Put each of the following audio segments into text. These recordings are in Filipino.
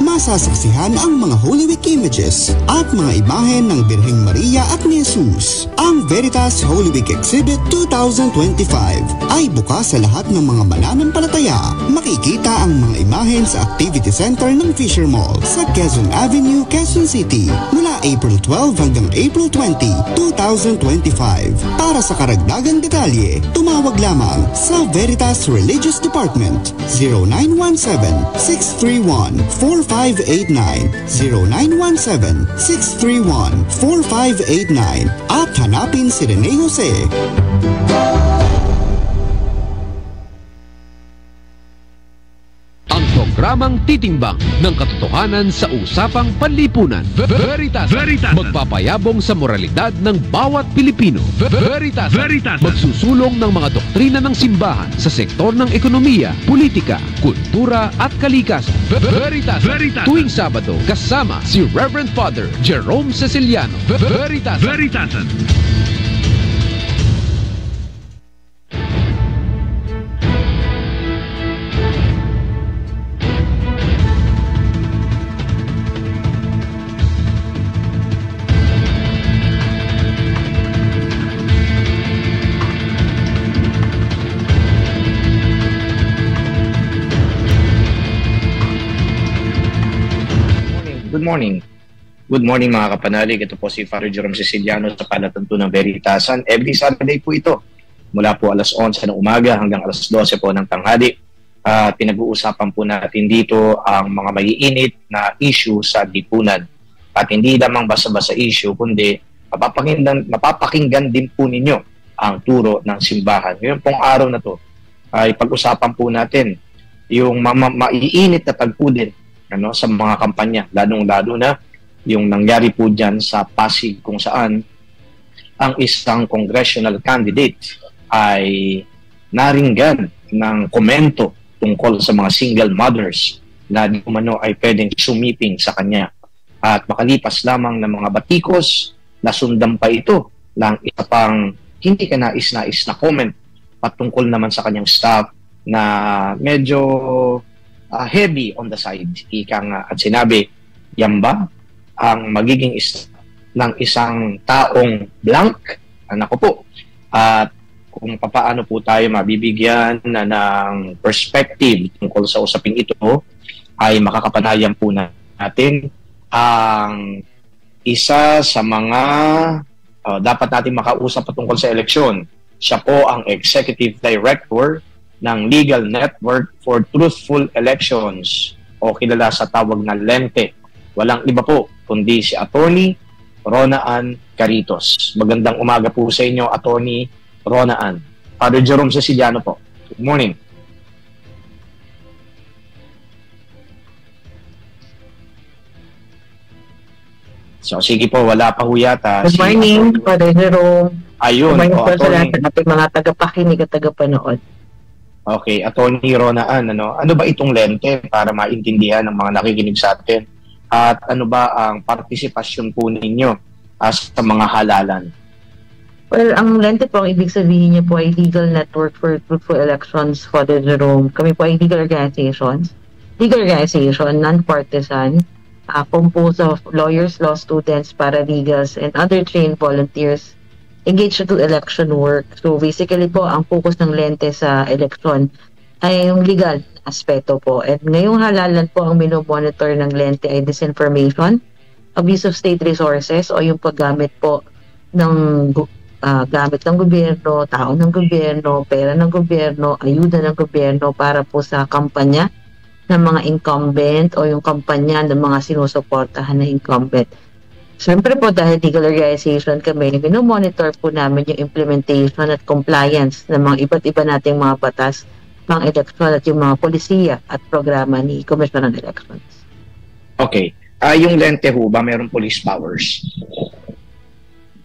Masasaksihan ang mga Holy Week images at mga imahen ng Birheng Maria at ni Jesus. Ang Veritas Holy Week Exhibit 2025 ay bukas sa lahat ng mga mananampalataya. Makikita ang mga imahen sa Activity Center ng Fisher Mall sa Quezon Avenue, Quezon City mula April 12 hanggang April 20, 2025. Para sa karagdagang detalye, tumawag lamang sa Veritas Religious Department 0917-631-4589 0917-631-4589 at hanapin si Rene Jose. Ang programang titimbang ng katotohanan sa usapang panlipunan. Veritas. Magpapayabong sa moralidad ng bawat Pilipino. Veritas. Magsusulong ng mga doktrina ng simbahan sa sektor ng ekonomiya, politika, kultura at kalikasan. Veritas. Tuwing Sabado, kasama si Reverend Father Jerome Ceciliano. Veritas. Good morning mga kapanalig. Ito po si Father Jerome Ceciliano sa Palatuntunan ng Veritasan. Every Saturday po ito. Mula po alas 11 ng umaga hanggang alas 12 po ng tanghali. Pinag-uusapan po natin dito ang mga maiinit na issue sa lipunan. At hindi lamang basta-basta issue, kundi mapapakinggan din po ninyo ang turo ng simbahan. Ngayon pong araw na to ay pag-usapan po natin yung maiinit na tagpudin sa mga kampanya, lalong-lalo na yung nangyari po dyan sa Pasig kung saan ang isang congressional candidate ay naringgan ng komento tungkol sa mga single mothers na di umano ay pwedeng sumiping sa kanya. At makalipas lamang ng mga batikos, nasundan pa ito ng isa pang hindi ka nais-nais na comment patungkol naman sa kanyang staff na medyo heavy on the side. At sinabi, yan ba ang magiging ng isang taong blank? Anak ko po. At kung paano po tayo mabibigyan ng perspective tungkol sa usaping ito, ay makakapanayan po natin ang isa sa mga dapat natin makausap patungkol sa eleksyon. Siya po ang Executive Director ng Legal Network for Truthful Elections o kilala sa tawag na LENTE. Walang iba po kundi si Attorney Rona Ann Caritos. Magandang umaga po sa inyo, Attorney Rona Ann. Father Jerome Ceciliano po. Good morning. So sige po, wala pa ho yata. Good morning, Father Jerome. Ayun. Good morning po sa lahat ng ating mga tagapakinig at tagapanood. Okay, Attorney Rona Ann, ano ba itong lente para maintindihan ng mga nakikinig sa atin? At ano ba ang partisipasyon po ninyo sa mga halalan? Well, ang lente po, ang ibig sabihin niya po ay Legal Network for Truthful Elections, Father Jerome. Kami po ay legal organization, non-partisan, composed of lawyers, law students, paralegals, and other trained volunteers engaged to election work. So basically po, ang focus ng lente sa election ay yung legal aspeto po. At ngayong halalan po, ang minomonitor ng lente ay disinformation, abuse of state resources o yung paggamit po ng gamit ng gobyerno, tao ng gobyerno, pera ng gobyerno, ayuda ng gobyerno para po sa kampanya ng mga incumbent o yung kampanya ng mga sinusuportahan na incumbent. Siyempre po dahil legal organization kami, minomonitor po namin yung implementation at compliance ng mga iba't iba nating mga batas, pang eleksyon at yung mga polisiya at programa ni Commission on Elections. Okay. Yung lente ho ba, mayroong police powers?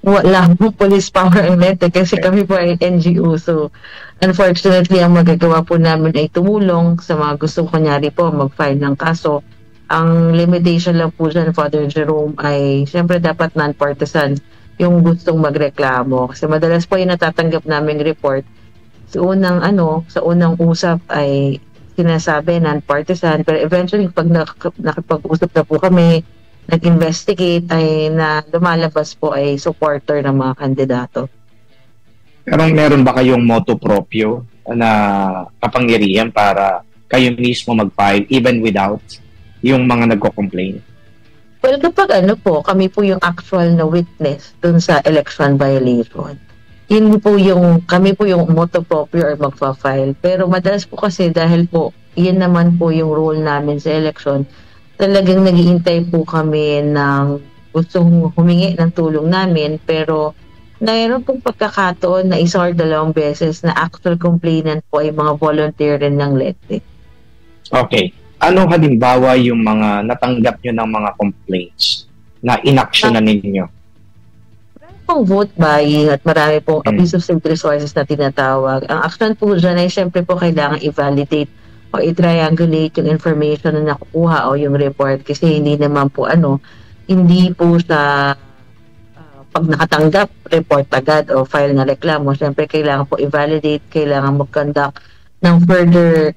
Wala po police power ang lente kasi kami po ay NGO. So, unfortunately, ang magagawa po namin ay tumulong sa mga gusto kunyari po mag-file ng kaso. Ang limitation lang po dyan, Father Jerome, ay siyempre dapat non-partisan yung gustong magreklamo. Kasi madalas po yung natatanggap naming report sa unang usap ay sinasabi non-partisan, pero eventually pag nakipag-usap na po kami, nag-investigate, ay na lumalabas po ay supporter ng mga kandidato. Pero meron ba kayong motto proprio na kapangyarihan para kayo mismo mag-file even without yung mga nagko-complain? Well, kapag kami po yung actual na witness dun sa election violation, kami po yung motto proprio or magpa-file. Pero madalas po kasi dahil po, yun naman po yung role namin sa election, talagang naghihintay po kami ng gustong humingi ng tulong namin, pero mayroon pong pagkakataon na isa or dalawang beses na actual complainant po ay mga volunteer rin ng LETE. Okay. Ano halimbawa yung mga natanggap nyo ng mga complaints na inaction na ninyo? Pong vote buying at marami pong abuse of state resources na tinatawag. Ang action po dyan ay siyempre po kailangan i-validate o i-triangulate yung information na nakukuha o yung report kasi hindi naman po hindi po sa pag nakatanggap, report agad o file na reklamo. Siyempre kailangan po i-validate, kailangan mag-conduct ng further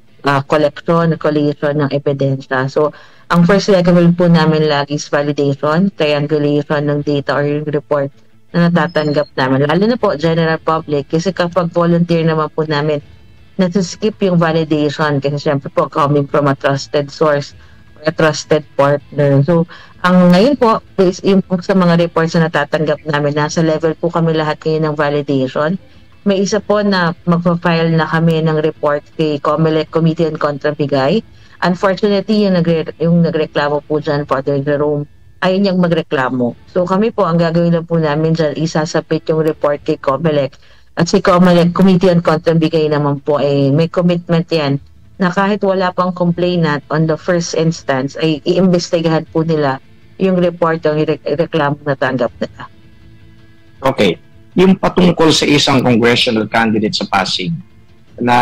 collation ng ebidensya. So, ang first level po namin lagi is validation, triangulation ng data or yung report na natatanggap namin. Lalo na po, general public, kasi kapag volunteer naman po namin, nasiskip yung validation kasi syempre po coming from a trusted source or a trusted partner. So, ang ngayon po, yung po sa mga reports na natatanggap namin, nasa level po kami lahat ngayon ng validation. May isa po na magpa-file na kami ng report kay COMELEC, Committee on Contrabigay. Unfortunately, yung nagreklamo po dyan, Father Jerome, ayaw niyang magreklamo. So kami po, ang gagawin lang po namin dyan, isasabit yung report kay COMELEC. At si COMELEC, Committee on Contrabigay naman po, ay may commitment yan na kahit wala pang complainant on the first instance, ay iimbestigahan po nila yung report, yung reklamo na tanggap nila. Okay. Yung patungkol sa isang congressional candidate sa Pasig na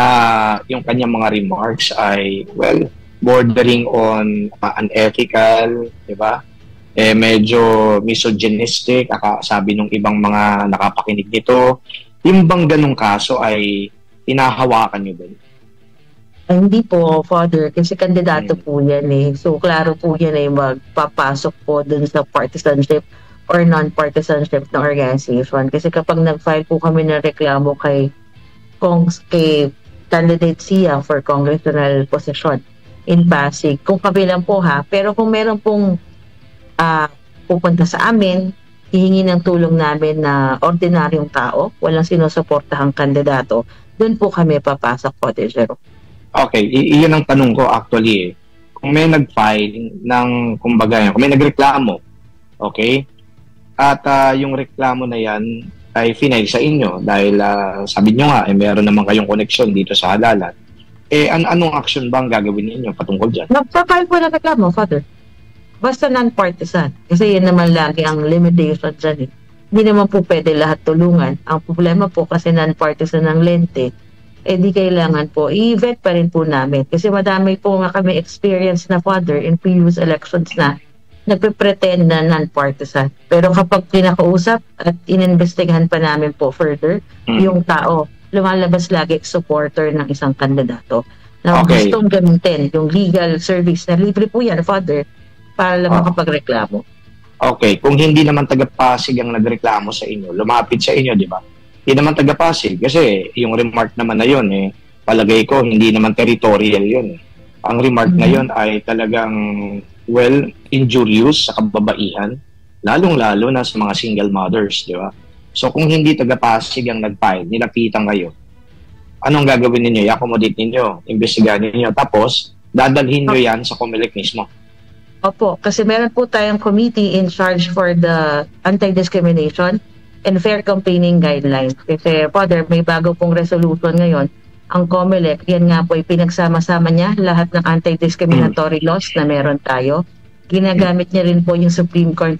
yung kanyang mga remarks ay, well, bordering on unethical, di ba? Medyo misogynistic, sabi ng ibang mga nakapakinig nito. Yung bang ganong kaso ay inahawakan nyo din? Ay, hindi po, Father, kasi kandidato po yan eh. So, klaro po yan ay magpapasok po dun sa partisanship or non-partisanship ng organization. Kasi kapag nag-file po kami ng reklamo kay candidate Sia for congressional position in Pasig, kung kabilang po pero kung meron pong pupunta sa amin, hihingi ng tulong namin na ordinaryong tao, walang sinusuportahang kandidato, doon po kami papasok po, Tejero. Okay, iyon ang tanong ko actually. Kung may nag-file ng, kumbaga, kung may nagreklamo, okay, at yung reklamo na yan ay final sa inyo dahil sabi nyo nga, meron naman kayong connection dito sa halalan. Anong action ba ang gagawin ninyo patungkol dyan? Magpa-file po na reklamo, Father. Basta non-partisan. Kasi yan naman lagi ang limitation dyan eh. Hindi naman po pwede lahat tulungan. Ang problema po kasi non-partisan ng lente, di kailangan po, i-vet pa rin po namin. Kasi madami po nga kami experience na, Father, in previous elections na nagpe-pretend na non-partisan. Pero kapag pinakausap at ininvestigahan pa namin po further, yung tao, lumalabas lagi supporter ng isang kandidato na gustong gamitin yung legal service na libre po yan, Father, para lang makapagreklamo. Okay, kung hindi naman taga-Pasig ang nagreklamo sa inyo, lumapit sa inyo, di ba? Hindi naman taga-Pasig kasi yung remark naman na yun, palagay ko, hindi naman territorial yun. Ang remark na yun ay talagang well, injurious sa kababaihan, lalong-lalo na sa mga single mothers, di ba? So, kung hindi taga-Pasig ang nag-file, nilapitan kayo, anong gagawin ninyo? I-accommodate ninyo, imbestigahan ninyo, tapos, dadalhin nyo yan sa COMELEC mismo. Opo, kasi meron po tayong committee in charge for the anti-discrimination and fair campaigning guidelines. Kasi, Father, may bago pong resolution ngayon. Ang COMELEC, yan nga po, pinagsama-sama niya lahat ng anti-discriminatory laws na meron tayo. Ginagamit niya rin po yung Supreme Court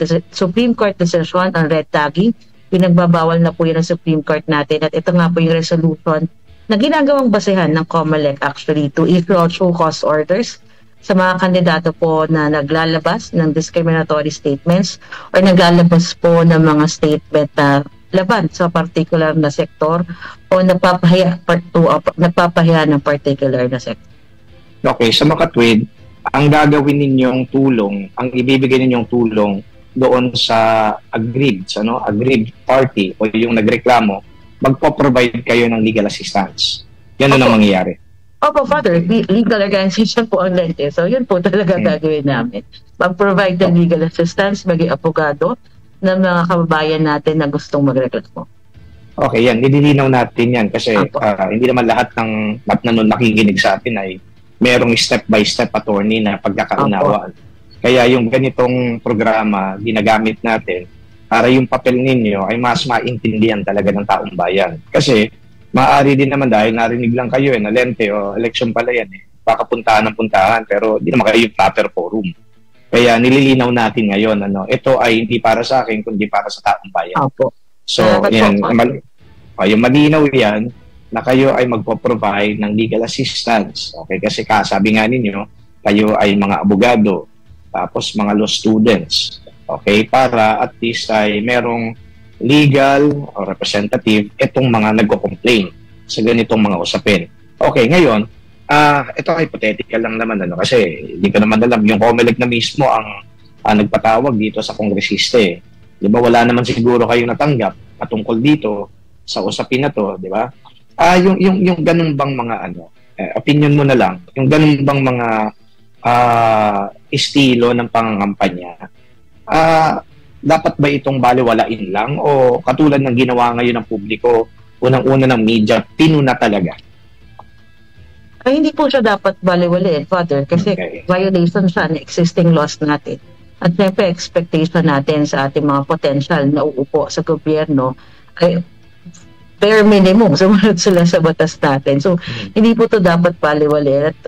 decision on red tagging. Pinagbabawal na po yun ng Supreme Court natin. At ito nga po yung resolution na ginagawang basehan ng COMELEC actually to issue show cause orders sa mga kandidato po na naglalabas ng discriminatory statements or naglalabas po ng mga statement na laban sa particular na sektor o nagpapahiya ng particular na sektor. Okay, sa Makatwid, ang gagawin ninyong tulong, ang ibibigay ninyong tulong doon sa aggrieved party o yung nagreklamo, magpo-provide kayo ng legal assistance. Yan ang mangyayari. Opo, Father, legal organization po ang lente. So, yun po talaga gagawin namin. Mag-provide ng legal assistance, maging abogado ng mga kababayan natin na gustong magreklamo. Okay, yan. Nililinaw natin yan kasi hindi naman lahat ng nakikinig sa atin ay merong step-by-step attorney na pagkakaunawaan. Kaya yung ganitong programa, ginagamit natin para yung papel ninyo ay mas maintindihan talaga ng taong bayan. Kasi maaari din naman dahil narinig lang kayo na lente o election pala yan baka puntahan ng puntahan pero di naman kayo yung proper forum. Kaya nililinaw natin ngayon, ito ay hindi para sa akin kundi para sa taong bayan. So, yan, yung malinaw yan na kayo ay magpo-provide ng legal assistance. Okay, kasi sabi nga ninyo, kayo ay mga abogado, tapos mga law students. Okay, para at least ay merong legal or representative itong mga nagko-complain sa ganitong mga usapin. Okay, ngayon, ito hypothetical lang naman kasi hindi ko naman alam yung COMELEC na mismo ang nagpatawag dito sa kongresista Di ba wala naman siguro kayo natanggap patungkol dito sa usapin na to, di ba? Yung ganun bang mga opinion mo na lang, yung ganun bang mga estilo ng pangangampanya, dapat ba itong baliwalain lang o katulad ng ginawa ngayon ng publiko, unang-una ng media, pinuna talaga? Ay, hindi po siya dapat baliwalain, Father, kasi violation siya ng existing laws natin. At siyempre, expectation natin sa ating mga potential na uupo sa gobyerno ay bare minimum, sumunod sila sa batas natin. So, hindi po ito dapat baliwalain. At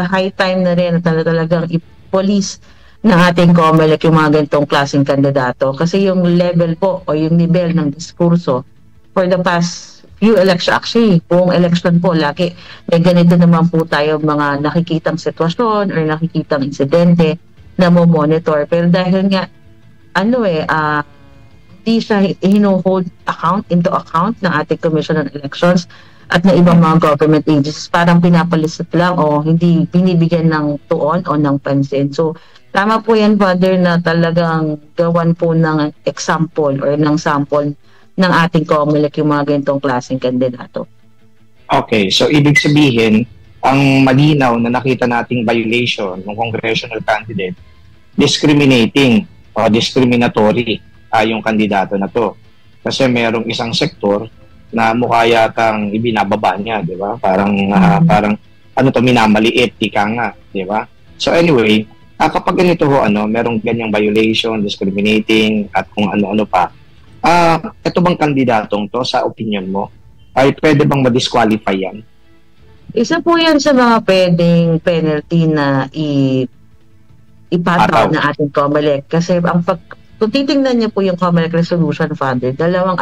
high time na rin na talagang i-police ng ating COMELEC yung mga ganitong klaseng kandidato. Kasi yung level po o yung level ng diskurso for the past few election, actually, buong election po, laki may ganito naman po tayo mga nakikitang sitwasyon or nakikitang insidente na mo-monitor. Pero dahil nga, hindi siya hino-hold into account ng ating Commission on Elections at ng ibang mga government agencies, parang pinapalisip lang o hindi binibigyan ng tuon o ng pansin. So, tama po yan, Father, na talagang gawan po ng example or ng sample ng ating COMELEC yung mga ganitong klaseng kandidato. Okay, so ibig sabihin, ang malinaw na nakita nating violation ng congressional candidate, discriminating o discriminatory yung kandidato na to. Kasi merong isang sektor na mukha yatang ibinababa niya, di ba? Parang, minamaliit, ika nga, di ba? So anyway, kapag ganito merong ganyang violation, discriminating, at kung ano-ano pa, ito bang kandidatong to, sa opinion mo, ay pwede bang ma-disqualify yan? Isa po yan sa mga pwedeng penalty na ipataw na ating COMELEC. Kasi kung titingnan niyo po yung COMELEC Resolution, Father, dalawang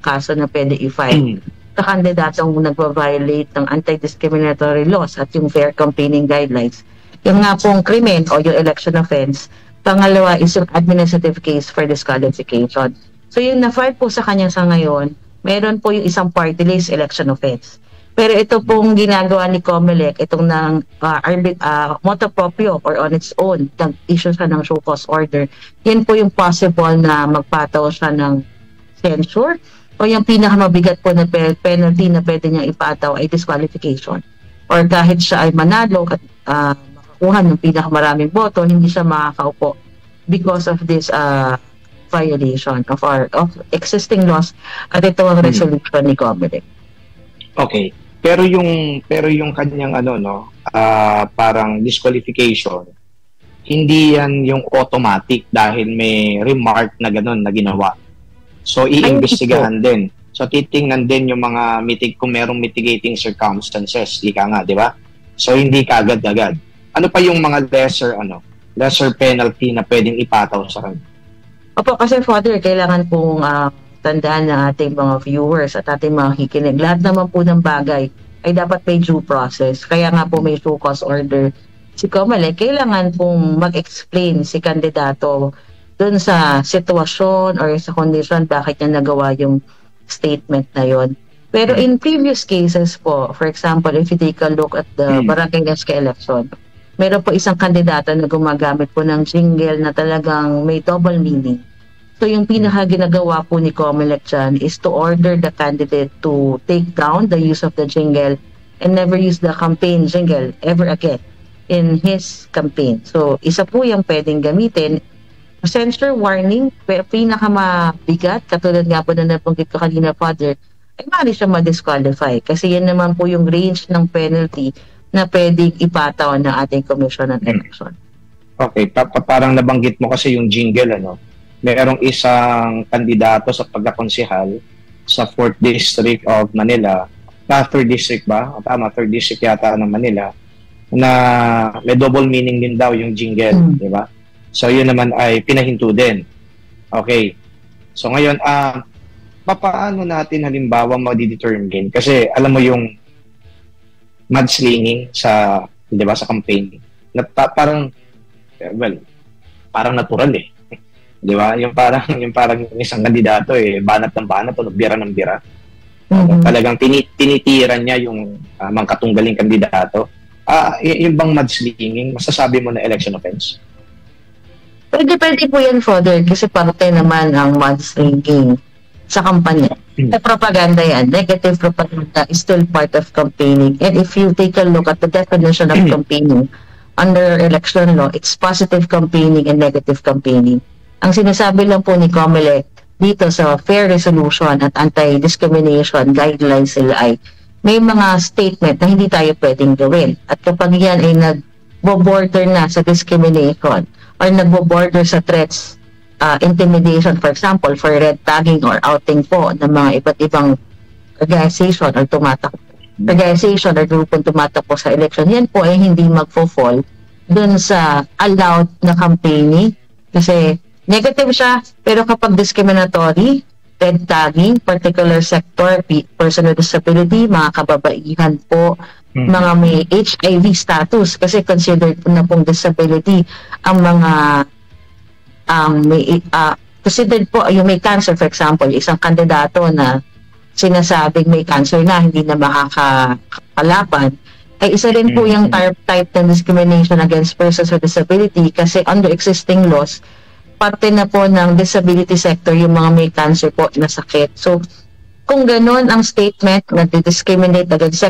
kaso na pwede i-file sa kandidatong nagpa-violate ng anti-discriminatory laws at yung fair campaigning guidelines. Yung nga pong krimen o yung election offense. Pangalawa is yung administrative case for disqualification. So yung na-file po sa kanya sa ngayon, meron po yung isang party list election offense. Pero ito pong ginagawa ni COMELEC, itong ng motu proprio or on its own, nag-issue siya ng show cause order, yan po yung possible na magpataw siya ng censure o yung pinakamabigat po na penalty na pwede niyang ipataw ay disqualification. Or kahit siya ay manalo at makakuha ng pinakamaraming boto, hindi siya makakaupo because of this violation of existing laws at ito ang resolution ni COMELEC. Okay. Pero yung kanyang parang disqualification, hindi yan yung automatic dahil may remark na gano'n na ginawa. So iimbestigahan din. So titingnan din yung mga kung merong mitigating circumstances, ika nga, di ba? So hindi kaagad-agad. Ano pa yung mga lesser penalty na pwedeng ipataw sa kanya? Opo, kasi Father, kailangan pong tandaan ng ating mga viewers at ating mga kikinig. Lahat naman po ng bagay ay dapat may due process. Kaya nga po may show cause order. Si COMELEC, kailangan pong mag-explain si kandidato dun sa sitwasyon or sa condition bakit niya nagawa yung statement na yon. Pero in previous cases po, for example, if you take a look at the Barangay Leske election, meron po isang kandidato na gumagamit po ng jingle na talagang may double meaning. So yung pinaka ginagawa po ni Comelec dyan is to order the candidate to take down the use of the jingle and never use the campaign jingle ever again in his campaign. So isa po yung pwedeng gamitin. Censure warning, pinakamabigat, katulad nga po na nabanggit ko kanina, Father, ay maaari siya ma-disqualify kasi yan naman po yung range ng penalty na pwedeng ipataw ng ating Commission on Election. Okay, parang nabanggit mo kasi yung jingle, ano? Mayroong isang kandidato sa pagkakonsehal sa 4th District of Manila, 3rd District ba? Tama, 3rd District yata ng Manila, na may double meaning din daw yung jingle, di ba? So yun naman ay pinahinto din. Okay. So ngayon, paano natin halimbawa ma-determine? Kasi alam mo yung mudslinging sa, di ba, sa campaign, na parang, well, parang natural eh. Di ba? Yung parang isang kandidato banat ng banat o bira ng bira. Talagang tinitiran niya yung mga katunggaling kandidato. Yung bang mudslinging, masasabi mo na election offense? Pwede po yan, Father, kasi parte naman ang mudslinging sa kampanya. Propaganda yan. Negative propaganda is still part of campaigning. And if you take a look at the definition of campaigning under election law, it's positive campaigning and negative campaigning. Ang sinasabi lang po ni Comelec dito sa fair resolution at anti-discrimination guidelines nila ay may mga statement na hindi tayo pwedeng gawin. At kapag yan ay nagbo-border na sa discrimination or nagbo-border sa threats, intimidation, for example, for red tagging or outing po ng mga iba't ibang organization or organization or grupong tumatakbo sa election, yan po ay hindi magfo-fall dun sa allowed na campaigning kasi negative siya, pero kapag discriminatory, red tagging, particular sector, person with disability, mga kababaihan po, mga may HIV status, kasi considered na pong disability ang mga considered po yung may cancer, for example, isang kandidato na sinasabing may cancer na, hindi na makakalaban, ay isa rin po yung type ng discrimination against persons with disability kasi under existing laws, parte na po ng disability sector yung mga may cancer po na sakit. So, kung ganun ang statement na discriminate against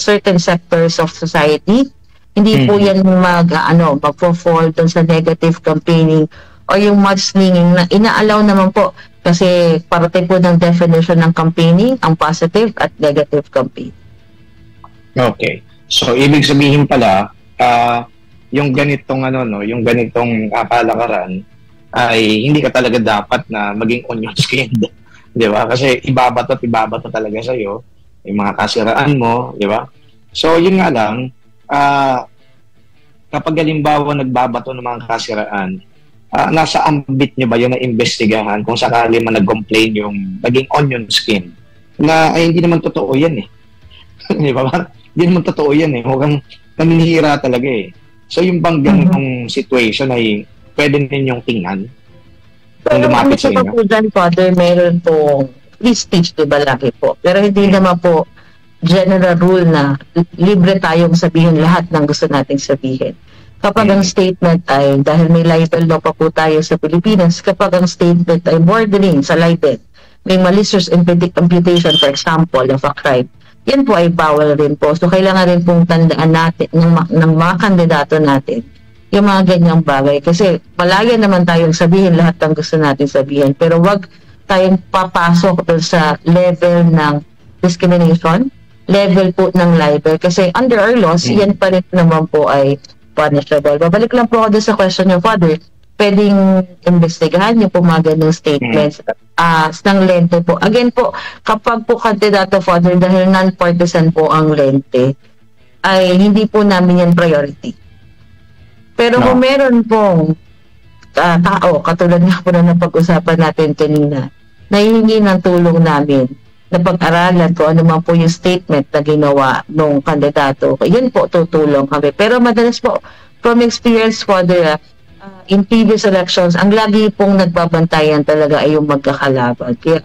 certain sectors of society, hindi po yan magpo-fall dun sa negative campaigning o yung mudslinging na inaalaw naman po kasi parte po ng definition ng campaigning, ang positive at negative campaign. Okay. So, ibig sabihin pala, yung ganitong yung ganitong palakaran ay hindi ka talaga dapat na maging onion skinned. Di ba? Kasi ibabato talaga sa'yo yung mga kasiraan mo, di ba? So, yun nga lang, kapag halimbawa nagbabato ng mga kasiraan, nasa ambit nyo ba yun na investigahan kung sakali man nag-complain yung naging onion skin na ay hindi naman totoo yan eh. Di ba? Hindi naman totoo yan eh. Huwag kang naninihira talaga eh. So, yung bang ganitong situation ay pwede ninyong tingnan kung lumapit sa inyo? Pero Father, meron po free speech, diba laki po? Pero hindi naman po general rule na libre tayong sabihin lahat ng gusto nating sabihin. Kapag ang statement ay, dahil may libel law pa po tayo sa Pilipinas, kapag ang statement ay bordering sa libel, may malicious imputation, for example, of a crime, yan po ay bawal rin po. So, kailangan rin pong tandaan natin ng mga kandidato natin yung mga ganyang bagay. Kasi palagi naman tayong sabihin lahat ng gusto natin sabihin. Pero wag tayong papasok doon sa level ng discrimination, level po ng libel. Kasi under our laws, yan pa rin naman po ay punishable. Babalik lang po ako doon sa question ng Father. Pwedeng investigahan yung po mga ganong statements ng lente po. Again po, kapag po kandidato, Father, dahil non-partisan po ang lente, ay hindi po namin yan priority. Pero kung meron pong tao, katulad nga po na napag-usapan natin kanina, nahihingi ng tulong namin na pag-aralan kung ano man po yung statement na ginawa ng kandidato, yun po tutulong kami. Pero madalas po, from experience, Father, in previous elections, ang lagi pong nagbabantayan talaga ay yung magkakalaban. Kaya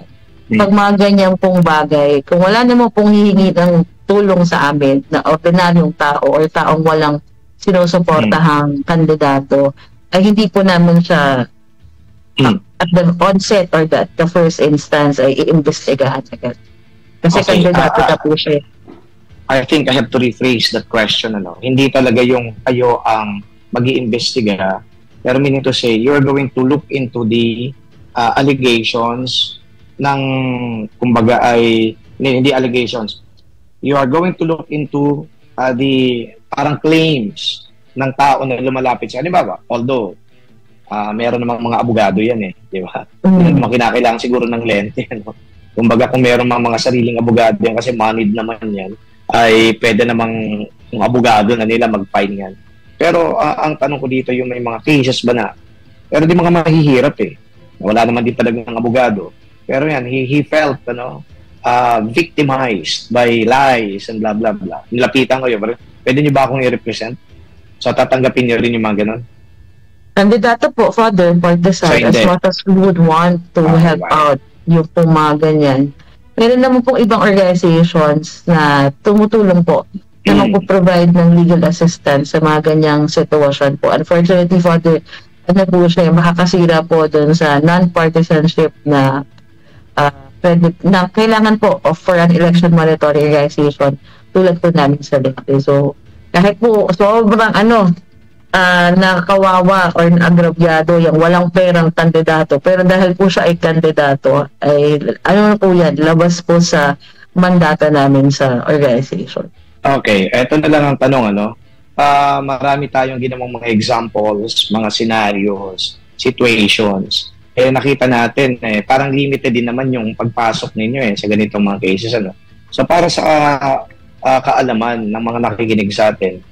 pag mga ganyan pong bagay, kung wala naman pong hihingi ng tulong sa amin na ordinaryong tao or taong walang sinusuportahang kandidato, ay hindi po namin siya at the onset or the first instance ay iimbestigahan agad. Kasi kandidato na po siya. I think I have to rephrase that question. Hindi talaga yung kayo ang mag-iimbestiga, pero meaning to say, you're going to look into the allegations ng, kumbaga ay, hindi allegations, you are going to look into the parang claims ng tao na lumalapit sa, halimbawa, although meron namang mga abogado yan di ba? Hindi naman kinakailangan siguro ng lente. Kumbaga kung meron mga sariling abogado yan, kasi manid naman yan, ay pwede namang yung abogado na nila mag-fine yan. Pero ang tanong ko dito, yung may mga cases ba na, pero di mga mahihirap wala naman din talaga ng abogado. Pero yan, he felt, victimized by lies and blah, blah, blah. Nilapitan ko yun. Pwede niyo ba akong i-represent? So, tatanggapin niyo rin yung mga ganun? Kandidato po, Father, for the side, as much as we would want to help out yung mga ganyan. Meron naman pong ibang organizations na tumutulong po na mag-provide ng legal assistance sa mga ganyang sitwasyon po. Unfortunately, Father, po siya, makakasira po dun sa non-partisanship na kailangan po for an election monitoring organization tulad po namin sa Leyte. So, kahit po sobrang nakawawa or agrabyado yung walang perang kandidato, pero dahil po siya ay kandidato, ay po yan, labas po sa mandata namin sa organization. Okay, eto na lang ang tanong, marami tayong ginawang mga examples, mga scenarios, situations. Nakita natin, parang limited din naman yung pagpasok ninyo sa ganitong mga cases. So para sa kaalaman ng mga nakikinig sa atin,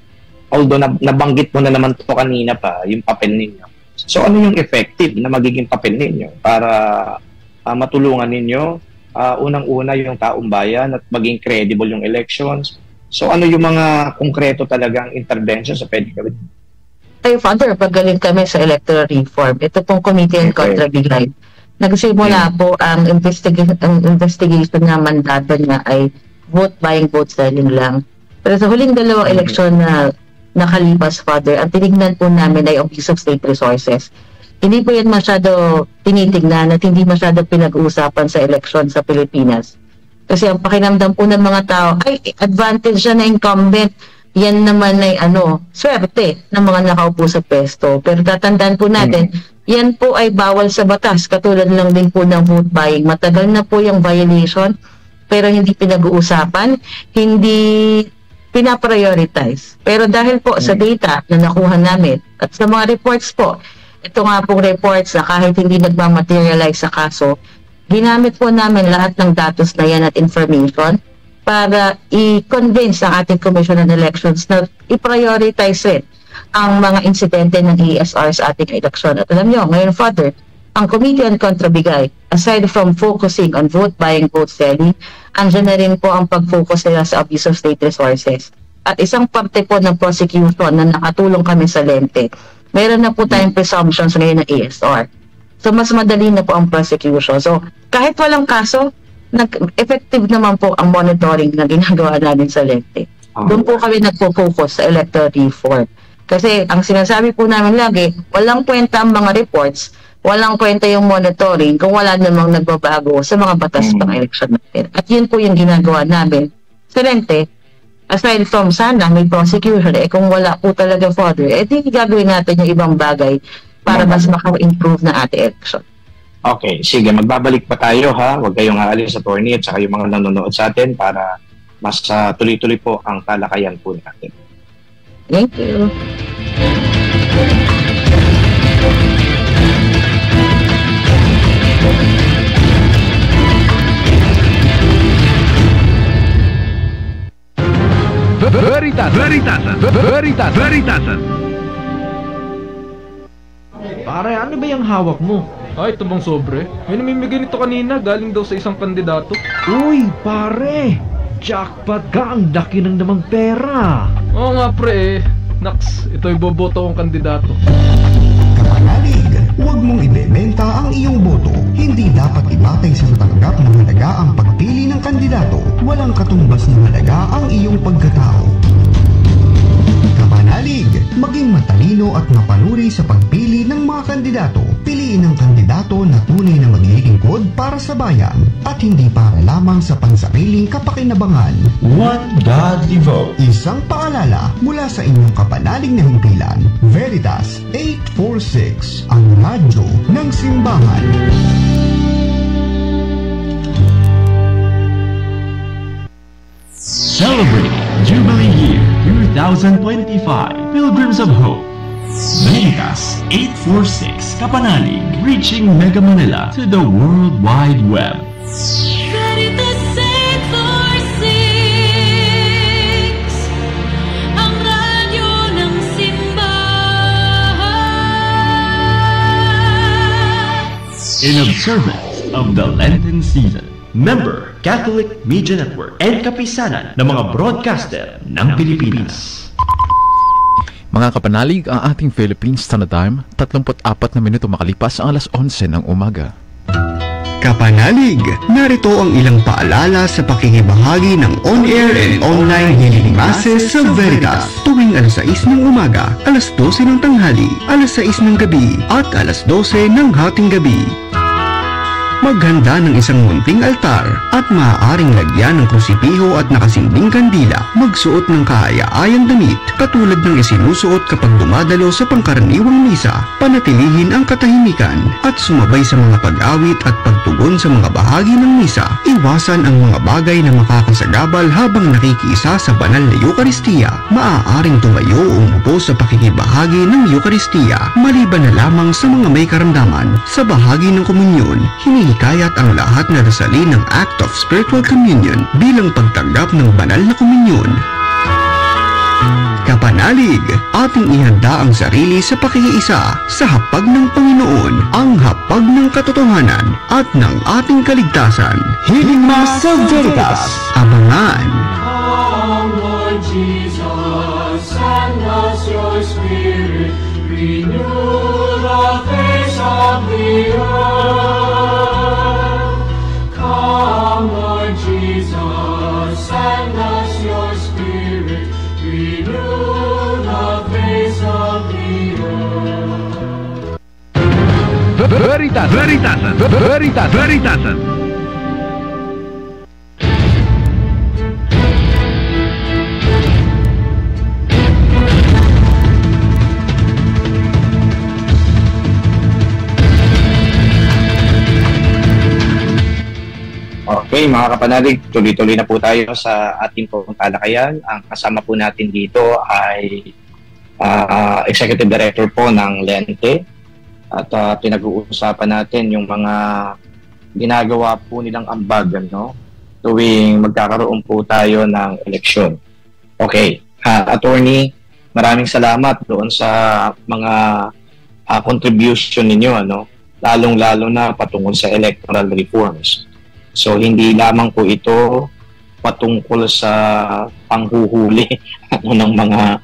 although nabanggit mo na naman to kanina pa, yung papel ninyo. So ano yung effective na magiging papel ninyo para matulungan ninyo, unang-una yung taong bayan at maging credible yung elections? So ano yung mga konkreto talagang interventions sa pwede gawin? Father, pagaling kami sa electoral reform. Ito pong Committee on Contra-Bigay. Nagsimula po ang investigation na mandato niya ay vote buying, vote selling lang. Pero sa huling dalawang eleksyon na nakalipas, Father, ang tinignan po namin ay abuse of state resources. Hindi po yan masyado tinitignan at hindi masyado pinag-uusapan sa eleksyon sa Pilipinas. Kasi ang pakinamdam po ng mga tao, ay advantage siya na incumbent. Yan naman ay swerte ng mga nakaupo sa pesto. Pero tatandaan po natin, yan po ay bawal sa batas. Katulad lang din po ng vote buying. Matagal na po yung violation, pero hindi pinag-uusapan, hindi pinaprioritize. Pero dahil po sa data na nakuha namin at sa mga reports po, ito nga pong reports na kahit hindi nagmamaterialize sa kaso, ginamit po namin lahat ng datos na yan at information para i-convince ang ating Commission on Elections na i-prioritize rin ang mga insidente ng ESR sa ating eleksyon. At alam nyo, ngayon, Father, ang Committee on Contra-Bigay, aside from focusing on vote buying, vote selling, andyan na rin po ang pag-focus nila sa abuse of state resources. At isang parte po ng prosecution na nakatulong kami sa Leyte, meron na po tayong presumptions ngayon ng ESR. So, mas madali na po ang prosecution. So, kahit walang kaso, effective naman po ang monitoring na ginagawa namin sa Leyte. Doon po kami nagpo-focus sa electoral reform. Kasi ang sinasabi po namin lagi, walang kwenta ang mga reports, walang kwenta yung monitoring kung wala namang nagbabago sa mga batas pang election natin. At yun po yung ginagawa namin sa Leyte. Aside from sana may prosecution, kung wala po talaga, Father, di gagawin natin yung ibang bagay para mas maka-improve na ating election. Okay, sige, magbabalik pa tayo Huwag kayong aalis sa attorney at saka yung mga nanonood sa atin para mas tuloy-tuloy po ang talakayan po natin. Thank you. Veritasan. Pare, ano ba yung hawak mo? Ay, ito bang sobre? May namimigay nito kanina, galing daw sa isang kandidato. Uy, pare! Jackpot ka, ang laki ng namang pera! Oo nga pre Naks, ito'y boboto kong kandidato. Kapanalig, Huwag mong ibebenta ang iyong boto. Hindi dapat ibatay sa natanggap na halaga ang pagpili ng kandidato. Walang katumbas na halaga ang iyong pagkatao. Kapanalig, maging matalino at mapanuri sa pagpili ng mga kandidato. Piliin ang kandidato na tunay na maglilingkod para sa bayan at hindi para lamang sa pansariling kapakinabangan. One godly vote. Isang paalala mula sa inyong kapanalig na himpilan, Veritas 846, ang radyo ng simbahan. Celebrate Jubilee Year 2025, Pilgrims of Hope. Veritas 846, Kapanalig, reaching Mega Manila to the World Wide Web. Veritas 846, ang radyo ng simbahan. In observance of the Lenten season, member Catholic Media Network and kapisanan ng mga broadcaster ng Pilipinas. Mga kapanalig, ang ating Philippines Standard Time, 34 na minuto makalipas ang alas 11 ng umaga. Kapanalig, narito ang ilang paalala sa pakikibahagi ng on-air and online healing masses sa Veritas tuwing alas 6 ng umaga, alas 12 ng tanghali, alas 6 ng gabi at alas 12 ng hating gabi. Maghanda ng isang munting altar at maaaring lagyan ng krusipiho at nakasinding kandila. Magsuot ng kaaya-ayang damit katulad ng isinusuot kapag dumadalo sa pangkaraniwang misa. Panatilihin ang katahimikan at sumabay sa mga pag-awit at pagtugon sa mga bahagi ng misa. Iwasan ang mga bagay na makakasagabal habang nakikiisa sa banal na Eucharistia. Maaaring tumayo o umupo sa pakikibahagi ng Eucharistia maliban na lamang sa mga may karamdaman. Sa bahagi ng komunyon, hinihikayat ang lahat na dasalin ng Act of Spiritual Communion bilang pagtanggap ng banal na komunyon. Kapanalig, ating ihanda ang sarili sa pakikiisa sa hapag ng Panginoon, ang hapag ng katotohanan at ng ating kaligtasan. Healing Mass sa Veritas. Abangan! Come, Lord Jesus, send us your Spirit, renew the face of the earth. Come, Lord Jesus, send us your Spirit, renew the face of the earth. Veritas, Veritasan, Veritas, Veritasan. Okay, mga kapanalig, tuloy-tuloy na po tayo sa ating pong talakayan. Ang kasama po natin dito ay Executive Director po ng Lente at pinag-uusapan natin yung mga ginagawa po nilang ambag tuwing magkakaroon po tayo ng eleksyon. Okay, Attorney, maraming salamat doon sa mga contribution ninyo, lalong-lalo na patungkol sa electoral reforms. So, hindi lamang po ito patungkol sa panghuhuli ng mga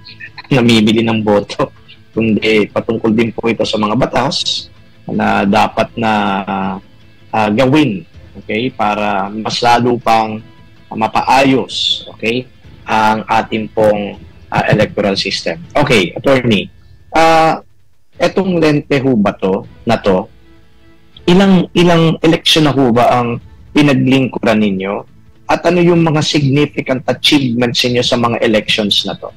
namimili ng boto, kundi patungkol din po ito sa mga batas na dapat na gawin, okay, para mas lalo pang mapaayos, okay, ang ating pong electoral system. Okay, Attorney, etong Lente ho ba na to, ilang eleksyon na ho ba ang pinaglingkuran ninyo at ano yung mga significant achievements niyo sa mga elections na to?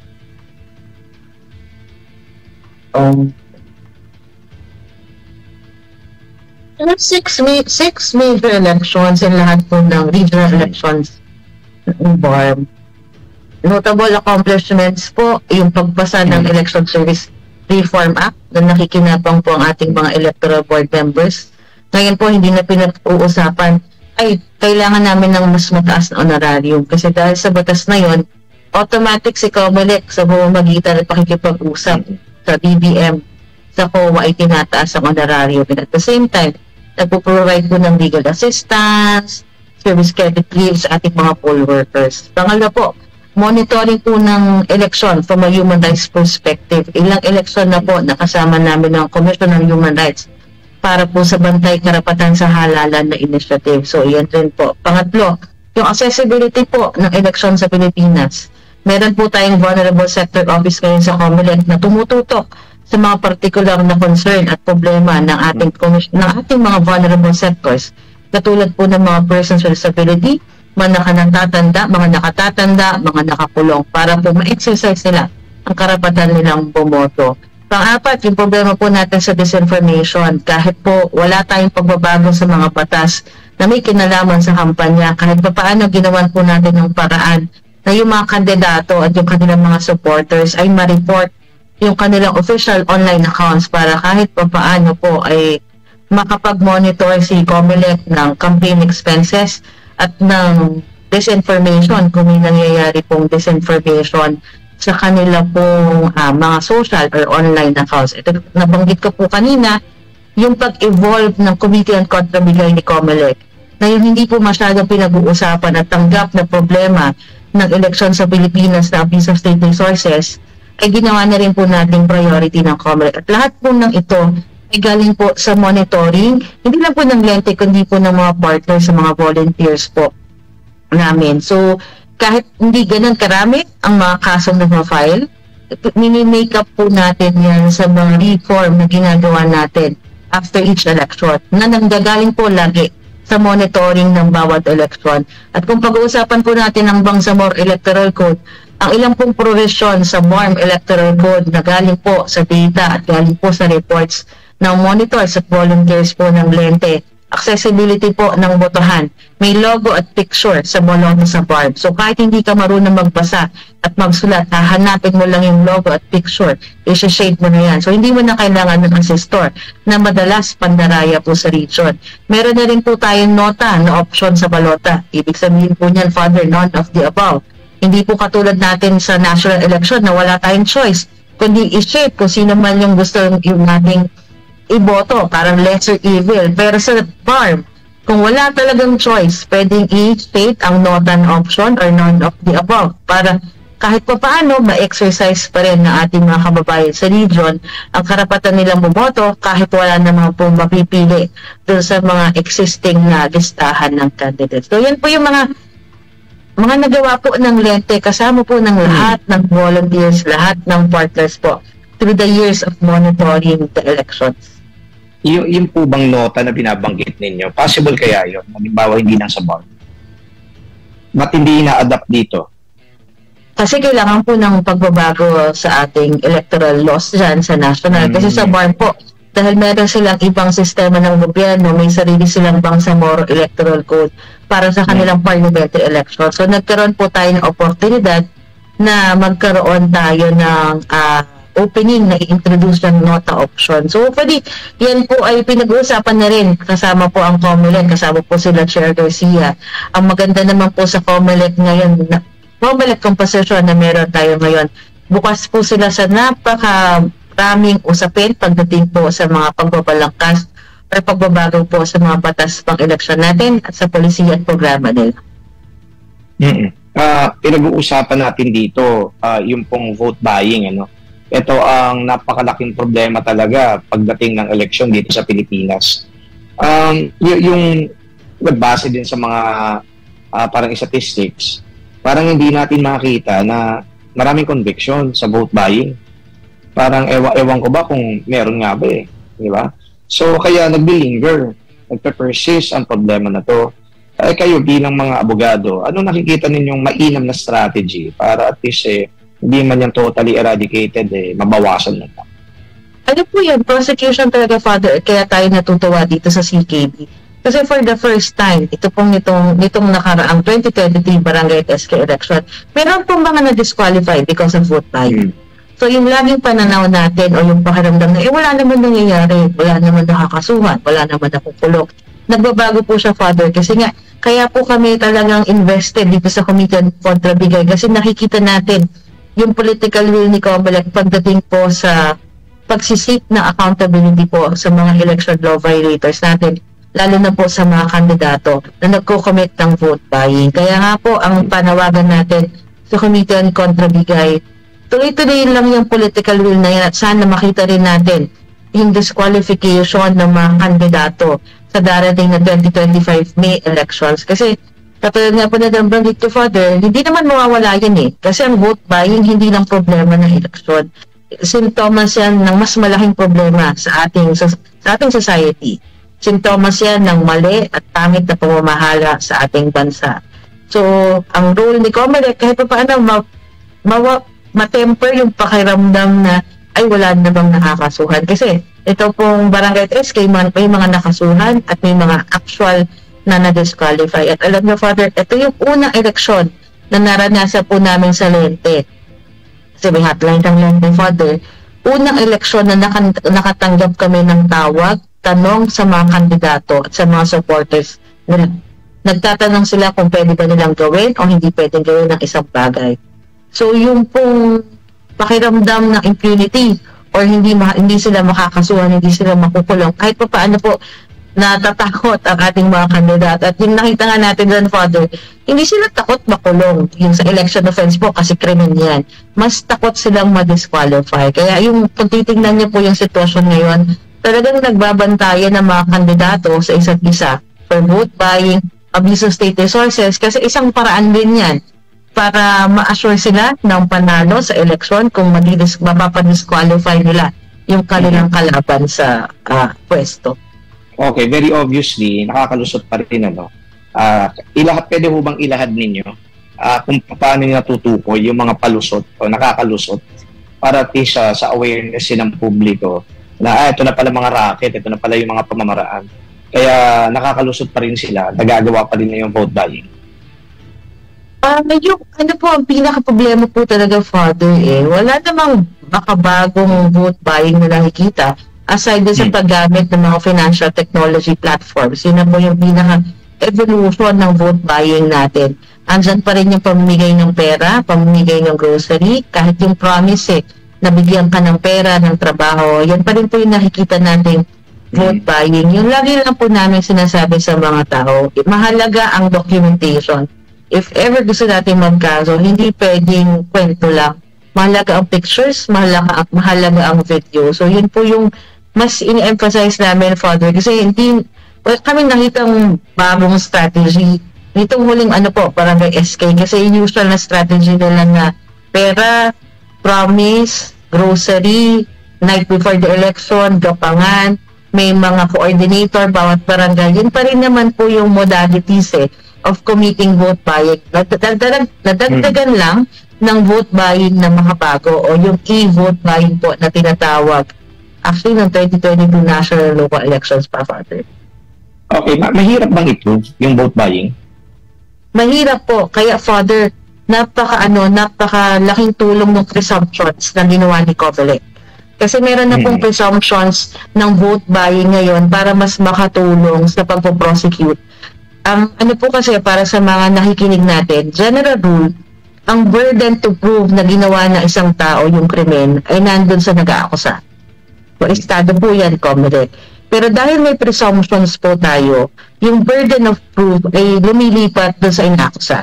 Six major elections and lahat po ng regional elections involved. Notable accomplishments po yung pagpasa ng Election Service Reform Act na nakikinabang po ang ating mga electoral board members. Ngayon po hindi na pinag-uusapan ay kailangan namin ng mas mataas na honorarium kasi dahil sa batas na yon, automatic si COMELEC sa pamamagitan at pakikipag-usap sa BBM sa COA ay tinataas ang honorarium. And at the same time, nagpo-provide po ng legal assistance, service credit leave sa ating mga poll workers. Pangalawa po, monitoring po ng election from a human rights perspective. Ilang election na po nakasama namin ng Commission on Human Rights para po sa Bantay Karapatan sa Halalan na initiative. So, yan rin po. Pangatlo, yung accessibility po ng eleksyon sa Pilipinas. Meron po tayong Vulnerable Sector Office ngayon sa COMELEC na tumututok sa mga particular na concern at problema ng ating mga vulnerable sectors. Katulad po ng mga persons with disability, mga nakatatanda, mga nakakulong, para po ma-exercise nila ang karapatan nilang bumoto. Pang-apat, yung problema po natin sa disinformation. Kahit po wala tayong pagbabago sa mga batas na may kinalaman sa kampanya, kahit pa paano ginawan po natin ng paraan na yung mga kandidato at yung kanilang mga supporters ay ma-report yung kanilang official online accounts para kahit pa paano po ay makapag-monitor si COMELEC ng campaign expenses at ng disinformation kung may nangyayari pong disinformation sa kanila pong mga social or online accounts. Ito, nabanggit ko po kanina, yung pag-evolve ng Committee on Kontrabigay ni COMELEC na yung hindi po masyadong pinag-uusapan at tanggap na problema ng eleksyon sa Pilipinas na abuse of state resources ay ginawa na rin po nating priority ng COMELEC. At lahat po ng ito ay galing po sa monitoring, hindi lang po ng lente, kundi po ng mga partners sa mga volunteers po namin. So, kahit hindi ganun karami ang mga kasong na-file, mini-make up po natin yan sa mga reform na ginagawa natin after each election na nanggagaling po lagi sa monitoring ng bawat election. At kung pag-uusapan po natin ang Bangsamoro Electoral Code, ang ilang pong provision sa BARM Electoral Code na galing po sa data at galing po sa reports ng monitors at volunteers po ng lente, accessibility po ng botohan, may logo at picture sa boloto sa BARM. So kahit hindi ka marunong magbasa at magsulat, hahanapin mo lang yung logo at picture, i-shade mo na yan. So hindi mo na kailangan ng assistor na madalas pandaraya po sa region. Meron na rin po tayong nota na option sa balota. Ibig sabihin po niyan, Father, none of the above. Hindi po katulad natin sa national election na wala tayong choice, kundi i-shape kung sino man yung gusto yung nating iboto, parang lesser evil. Pero sa BARM, kung wala talagang choice, pwedeng i-state ang nota na option or none of the above para kahit pa paano ma-exercise pa rin ng ating mga kababayan sa region ang karapatan nilang bumoto kahit wala naman pong mapipili doon sa mga existing na listahan ng candidates. So yan po yung mga nagawa po ng lente, kasama po ng lahat ng volunteers, lahat ng partners po through the years of monitoring the elections. Yung po bang nota na binabanggit ninyo, possible kaya yun? Halimbawa, hindi nang sa BARM. Ba't hindi na-adapt dito? Kasi kailangan po ng pagbabago sa ating electoral laws dyan sa national. Kasi sa BARM po, dahil meron silang ibang sistema ng gobyerno, may sarili silang Bangsamoro Electoral Code para sa kanilang parliamentary election. So nagkaroon po tayo ng oportunidad na magkaroon tayo ng opening na i-introduce ng nota option. So hopefully, yan po ay pinag-uusapan na rin. Kasama po ang COMELEC, kasama po sila Chair Garcia. Ang maganda naman po sa COMELEC ngayon, COMELEC composition na meron tayo ngayon, bukas po sila sa napakaraming usapin pagdating po sa mga pagbabalangkas o pagbabago po sa mga batas pang-eleksyon natin at sa polisiya at programa nila. Pinag-uusapan natin dito yung pong vote buying, ano? Ito ang napakalaking problema talaga pagdating ng eleksyon dito sa Pilipinas. Yung nagbase din sa mga parang statistics, parang hindi natin makita na maraming conviction sa vote buying. Parang ewan ko ba kung meron nga ba eh. Di ba? So kaya nagbilinger, nagpe-persist ang problema na to. Kayo bilang mga abogado, ano nakikita ninyong mainam na strategy para at least hindi man yan totally eradicated, mabawasan na lang? Ano po yun? Prosecution talaga, Father, kaya tayo natutuwa dito sa CKB. Kasi for the first time, ito pong nitong nakaraang 2023 Barangay SK election, meron pong mga na-disqualify because of vote buying. So yung laging pananaw natin o yung pakiramdam na wala naman nangyayari, wala naman nakakasuhan, wala naman nakukulong. Nagbabago po siya, Father, kasi nga, kaya po kami talagang invested dito sa Committee on Kontrabigay kasi nakikita natin yung political will ni COMELEC pagdating po sa pagsisik na accountability po sa mga election law violators natin, lalo na po sa mga kandidato na nagko-commit ng vote buying. Kaya nga po, ang panawagan natin sa Committee on Kontrabigay, tuloy-tuloy lang yung political will na yan at sana makita rin natin yung disqualification ng mga kandidato sa darating na 2025 May elections. Kasi katulad nga po na nabanggit ko, Father, hindi naman mawawala yan eh. Kasi ang vote buying hindi lang problema ng eleksyon. Sintomas yan ng mas malaking problema sa ating society. Sintomas yan ng mali at pangit na pamamahala sa ating bansa. So, ang role ni COMELEC, kahit pa paano matemper yung pakiramdam na ay wala na bang nakakasuhan. Kasi ito pong Barangay SK, may mga nakasuhan at may mga actual na na-disqualify. At alam niyo, Father, ito yung unang eleksyon na naranasan po namin sa Lente. Kasi may hotline ng Lente, Father. Unang eleksyon na nakatanggap kami ng tawag, tanong sa mga kandidato at sa mga supporters nila. Nagtatanong sila kung pwede ba nilang gawin o hindi pwedeng gawin ng isang bagay. So yung pong pakiramdam ng impunity or hindi sila makakasuhan, hindi sila makukulong, kahit pa paano po natatakot ang ating mga kandidato. At yung nakita nga natin doon, Father, hindi sila takot makulong. Yung sa election offense po, kasi krimen yan. Mas takot silang ma-disqualify. Kaya yung kung titignan niyo po yung sitwasyon ngayon, talagang nagbabantayan ng mga kandidato sa isa't isa for vote buying, abuse of state resources, kasi isang paraan din yan para ma-assure sila ng panalo sa eleksyon kung mapapadisqualify nila yung kanilang kalaban sa pwesto. Okay, very obviously, nakakalusot pa rin, ano? Pwede ho bang ilahad ninyo kung paano natutukoy yung mga palusot o nakakalusot para at least sa awareness ng publiko na ito na pala mga racket, ito na pala yung mga pamamaraan. Kaya nakakalusot pa rin sila, nagagawa pa rin na yung vote buying. Ano po, ang pinaka-problema po talaga, Father, wala namang makabagong vote buying na nakikita aside sa paggamit ng mga financial technology platforms. Yun na po yung pinaka-evolution ng vote buying natin. Andyan pa rin yung pamimigay ng pera, pamimigay ng grocery, kahit yung promise nabigyan ka ng pera, ng trabaho, yan pa rin po yung nakikita natin vote buying. Yung lagi lang po namin sinasabi sa mga tao, mahalaga ang documentation. If ever gusto natin magkaso, hindi pwedeng kwento lang. Mahalaga ang pictures, mahalaga ang video. So yun po yung mas in-emphasize namin, Father, kasi kami nakitang bagong strategy. Itong huling Barangay SK, kasi yung usual na strategy nila na pera, promise, grocery, night before the election, gapangan, may mga coordinator, bawat barangay. Yun pa rin naman po yung modalities of committing vote buying. Nadagdagan lang ng vote buying na makabago o yung e-vote buying po na tinatawag actually ng 2022 national and local elections pa, Father. Okay, mahirap bang i-prove yung vote buying? Mahirap po. Kaya, Father, napakalaking tulong ng presumptions na ginawa ni COMELEC. Kasi meron na pong presumptions ng vote buying ngayon para mas makatulong sa pagpo-prosecute. Po kasi para sa mga nakikinig natin, general rule, ang burden to prove na ginawa ng isang tao yung krimen ay nandun sa nag-aakusa. So, estado po yan, COMELEC. Pero dahil may presumptions po tayo, yung burden of proof ay lumilipat doon sa inaakusa.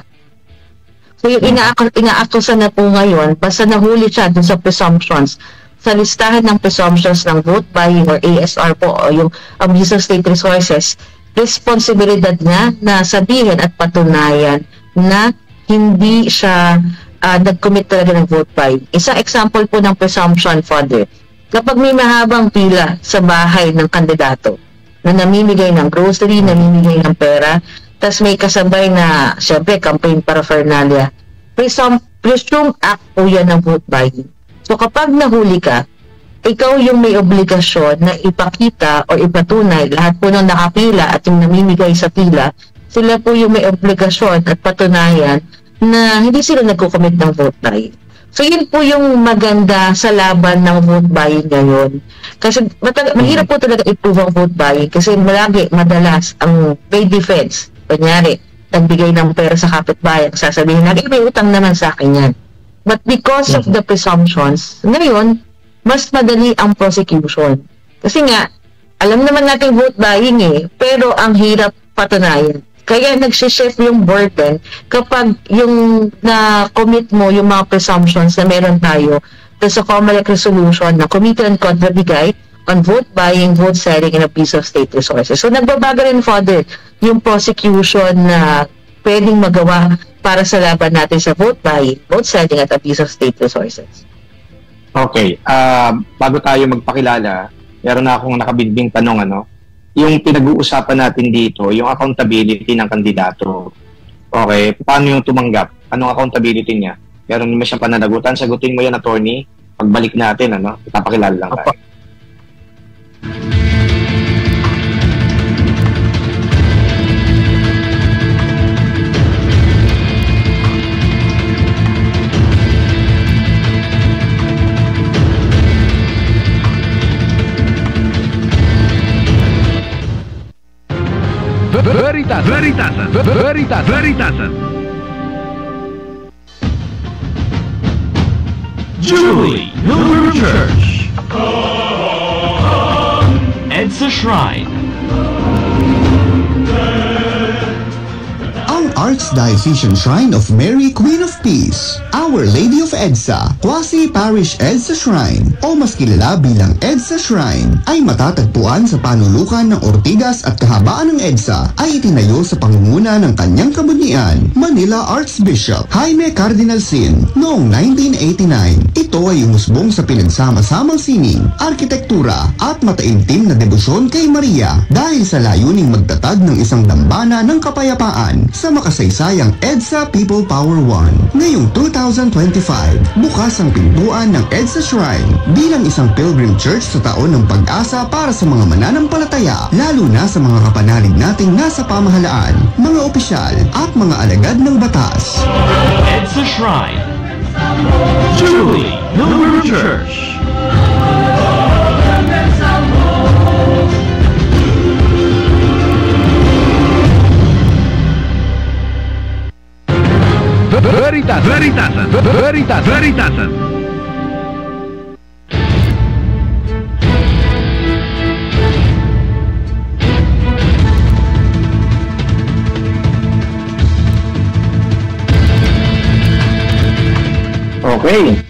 So yung inaakusa na po ngayon, basta nahuli siya doon sa presumptions, sa listahan ng presumptions ng vote buying or ASR po o yung abuse of state resources, responsibilidad niya na sabihin at patunayan na hindi siya nag-commit talaga ng vote buying. Isang example po ng presumption, Father, kapag may mahabang pila sa bahay ng kandidato na namimigay ng grocery, namimigay ng pera, tas may kasabay na, syempre, campaign paraphernalia, presume act po yan ng vote buying. So kapag nahuli ka, ikaw yung may obligasyon na ipakita o ipatunay lahat po ng nakapila at yung namimigay sa pila, sila po yung may obligasyon at patunayan na hindi sila nagko-commit ng vote buying. So yun po yung maganda sa laban ng vote buying ngayon. Kasi mahirap po talaga i-prove ang vote buying kasi madalas ang may defense. Kunyari, nagbigay ng pera sa kapitbahay, sasabihin na, may utang naman sa akin yan. But because of the presumptions, ngayon, mas madali ang prosecution. Kasi nga, alam naman natin vote buying pero ang hirap patunayan. Kaya nagsishift yung burden kapag yung na-commit mo yung mga presumptions na meron tayo sa COMELEC resolution na Committee on Contrabigay on vote buying, vote selling, and abuse of state resources. So nagbabago rin, Father, yung prosecution na pwedeng magawa para sa laban natin sa vote buying, vote selling, at abuse of state resources. Okay. Bago tayo magpakilala, meron na akong nakabinbing tanong, yung pinag-uusapan natin dito, yung accountability ng kandidato. Okay, paano yung tumanggap? Anong accountability niya? Meron naman siyang pananagutan. Sagutin mo yan, attorney. Pagbalik natin, ipapakilala lang tayo. Veritasan. Jubilee Pilgrim Church. EDSA Shrine. Ang Archdiocesan Shrine of Mary, Queen of Peace, Our Lady of EDSA, Quasi-Parish EDSA Shrine, o mas kilala bilang EDSA Shrine, ay matatagpuan sa panulukan ng Ortigas at kahabaan ng EDSA, ay itinayo sa pangunguna ng kanyang kabunyian, Manila Archbishop Jaime Cardinal Sin, noong 1989. Ito ay umusbong sa pinagsama-samang sining, arkitektura, at mataimtim na debosyon kay Maria dahil sa layuning magtatag ng isang dambana ng kapayapaan sa makasaysayang EDSA People Power 1. Ngayong 2025, bukas ang pintuan ng EDSA Shrine bilang isang pilgrim church sa taon ng pag-asa para sa mga mananampalataya, lalo na sa mga kapanalig nating nasa pamahalaan, mga opisyal at mga alagad ng batas. EDSA Shrine. Jubilee Pilgrim Church. Veritasan. Okay.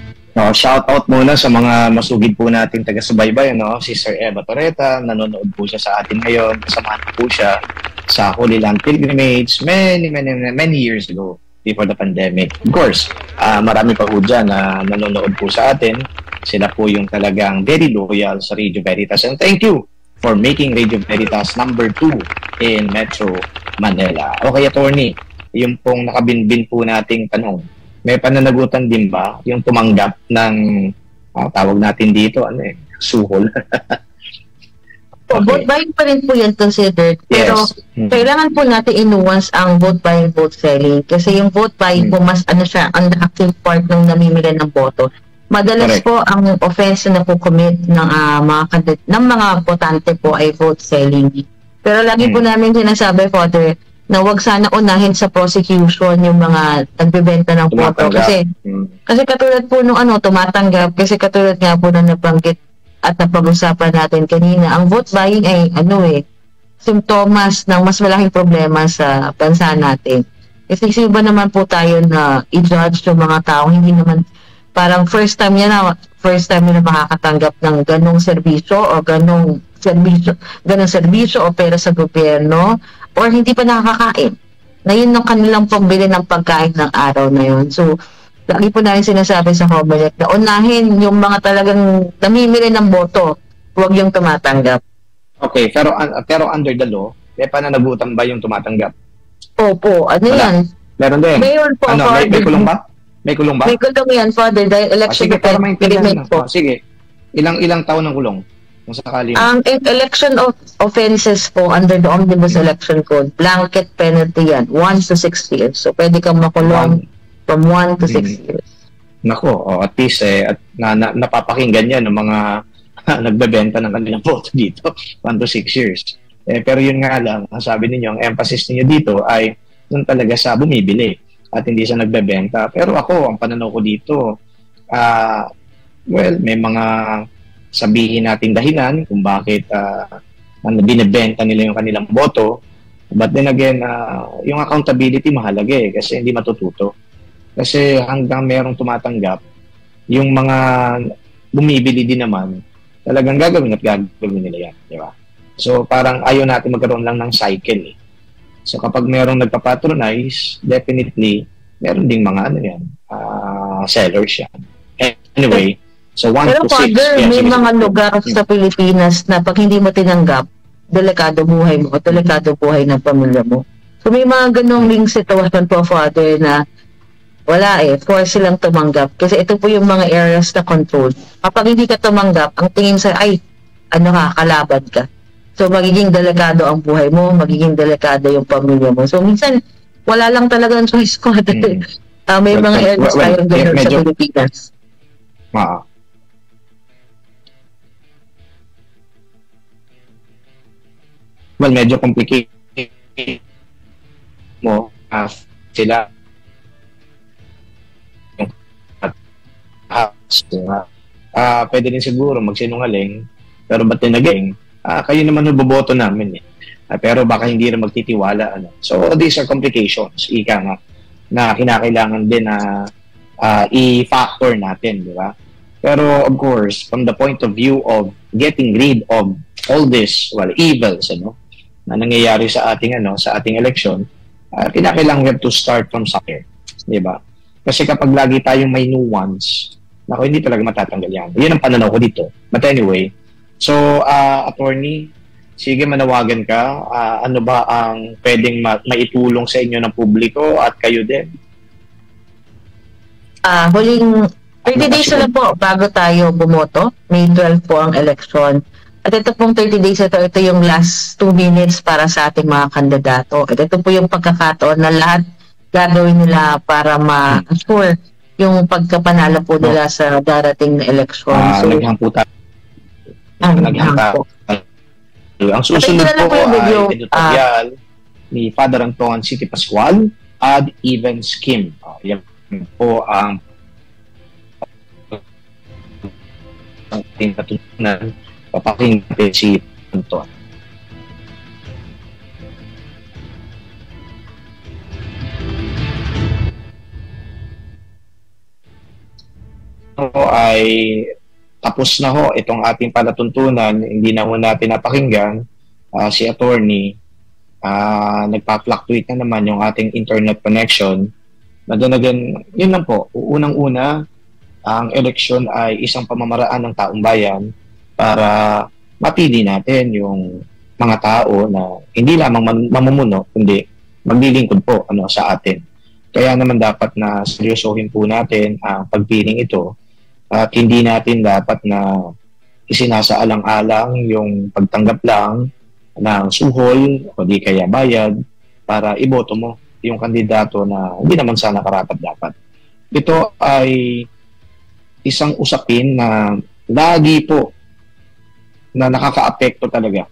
Shout out muna sa mga masugid po nating taga-subaybay, si Sir Eva Torreta, nanonood po siya sa atin ngayon. Kasamahan po siya sa Holy Land Pilgrimage many years ago, before the pandemic. Of course, marami pa po dyan na nanonood po sa atin. Sila po yung talagang very loyal sa Radio Veritas. And thank you for making Radio Veritas number 2 in Metro Manila. Okay, attorney, yung pong nakabinbin po nating tanong, may pananagutan din ba yung tumanggap ng tawag natin dito, suhol? Okay. Vote buying pa rin po yan considered. Pero kailangan po natin inuwas ang vote buying, vote selling. Kasi yung vote buying po mas siya, ang active part ng namimili ng boto. Madalas po ang offense na po commit ng mga botante po ay vote selling. Pero lagi po namin sinasabi, Father, na wag sana unahin sa prosecution yung mga nagbebenta ng boto. Kasi katulad po nung tumatanggap, kasi katulad nga po na nabanggit at napag-usapan natin kanina, ang vote buying ay simptomas ng mas malaking problema sa bansa natin. Kasi iba naman po tayo na i-judge yung mga tao, hindi naman parang first time na makakatanggap ng ganong serbisyo o ganong serbisyo o pera sa gobyerno, or hindi pa nakakakain. Na yun ang kanilang pambili ng pagkain ng araw na yun. So, lagi po namin sinasabi sa Comelec na unahin yung mga talagang namimili ng boto, huwag yung tumatanggap. Okay, pero under the law, may pananagutan ba yung tumatanggap? Opo, yan? Meron din. Mayroon po, Father. May kulong ba? May kulong ba? May kulong yan, Father, dahil election po. Sige, ilang taon ng kulong? Kung sakali. Ang election of offenses po under the Omnibus Election Code, blanket penalty yan, 1 to 6 years. So, pwede kang makulong from 1 to 6 years. Nako, at least napapakinggan yan ng mga nagbebenta ng kanilang boto dito, 1 to 6 years. Pero yun nga lang, sabi ninyo, ang emphasis niyo dito ay doon talaga sa bumibili at hindi sa nagbebenta. Pero ako, ang pananaw ko dito, may mga sabihin natin dahilan kung bakit binibenta nila yung kanilang boto. But then again, yung accountability mahalaga kasi hindi matututo. Kasi hanggang merong tumatanggap, yung mga bumibili din naman, talagang gagawin at gagawin nila yan, di ba? So parang ayaw natin magkaroon lang ng cycle eh. So kapag merong nagpa-patronize, definitely meron ding mga sellers yan. Anyway, so 1 Pero to 6. Father, may mga lugar sa Pilipinas na pag hindi mo tinanggap, delikado buhay mo o delikado buhay ng pamilya mo. So may mga ganong sitwasyon po, Father, na wala force silang tumanggap. Kasi ito po yung mga areas na control. Kapag hindi ka tumanggap, ang tingin sa, kalaban ka. So magiging delikado ang buhay mo, magiging delikado yung pamilya mo. So minsan, wala lang talagang choice, Father. May mga areas tayong gano'n sa Pilipinas. Well, medyo complicated mo sila pwede din siguro magsinungaling, pero ba't tinaging kayo naman boboto namin pero baka hindi rin magtitiwala so these are complications na kinakailangan din na i-factor natin, di ba? Pero of course, from the point of view of getting rid of all this evils na nangyayari sa ating election, kinakailangan we have to start from somewhere, di ba? Kasi kapag lagi tayong may nuance, hindi talaga matatanggal yan. Yun ang pananaw ko dito. But anyway, so attorney, sige, manawagan ka. Ano ba ang pwedeng maitulong sa inyo ng publiko at kayo din? Huling 30 days na po bago tayo bumoto. May 12 po ang election. At ito pong 30 days ito yung last 2 minutes para sa ating mga kandidato. At ito po yung pagkakataon na lahat gagawin nila para ma-assure yung pagkapanalo po nila sa darating na election. So, naghang po tayo. Ang susunod po ay editorial ni Father Anton City Pascual ad even scheme. Yan po ang ating katutunan. Papakinggan natin si Anton. Ay tapos na itong ating palatuntunan, hindi na natin napakinggan si attorney, nagpa-fluctuate na naman yung ating internet connection. Again, yun lang po, unang-una, ang eleksyon ay isang pamamaraan ng taong bayan para mapili natin yung mga tao na hindi lamang mamumuno, kundi maglilingkod po sa atin. Kaya naman dapat na seryosohin po natin ang pagpiling ito. At hindi natin dapat na isinasaalang-alang yung pagtanggap lang ng suhol o di kaya bayad para iboto mo yung kandidato na hindi naman sana karapat-dapat. Ito ay isang usapin na lagi po na nakaka-apekto talaga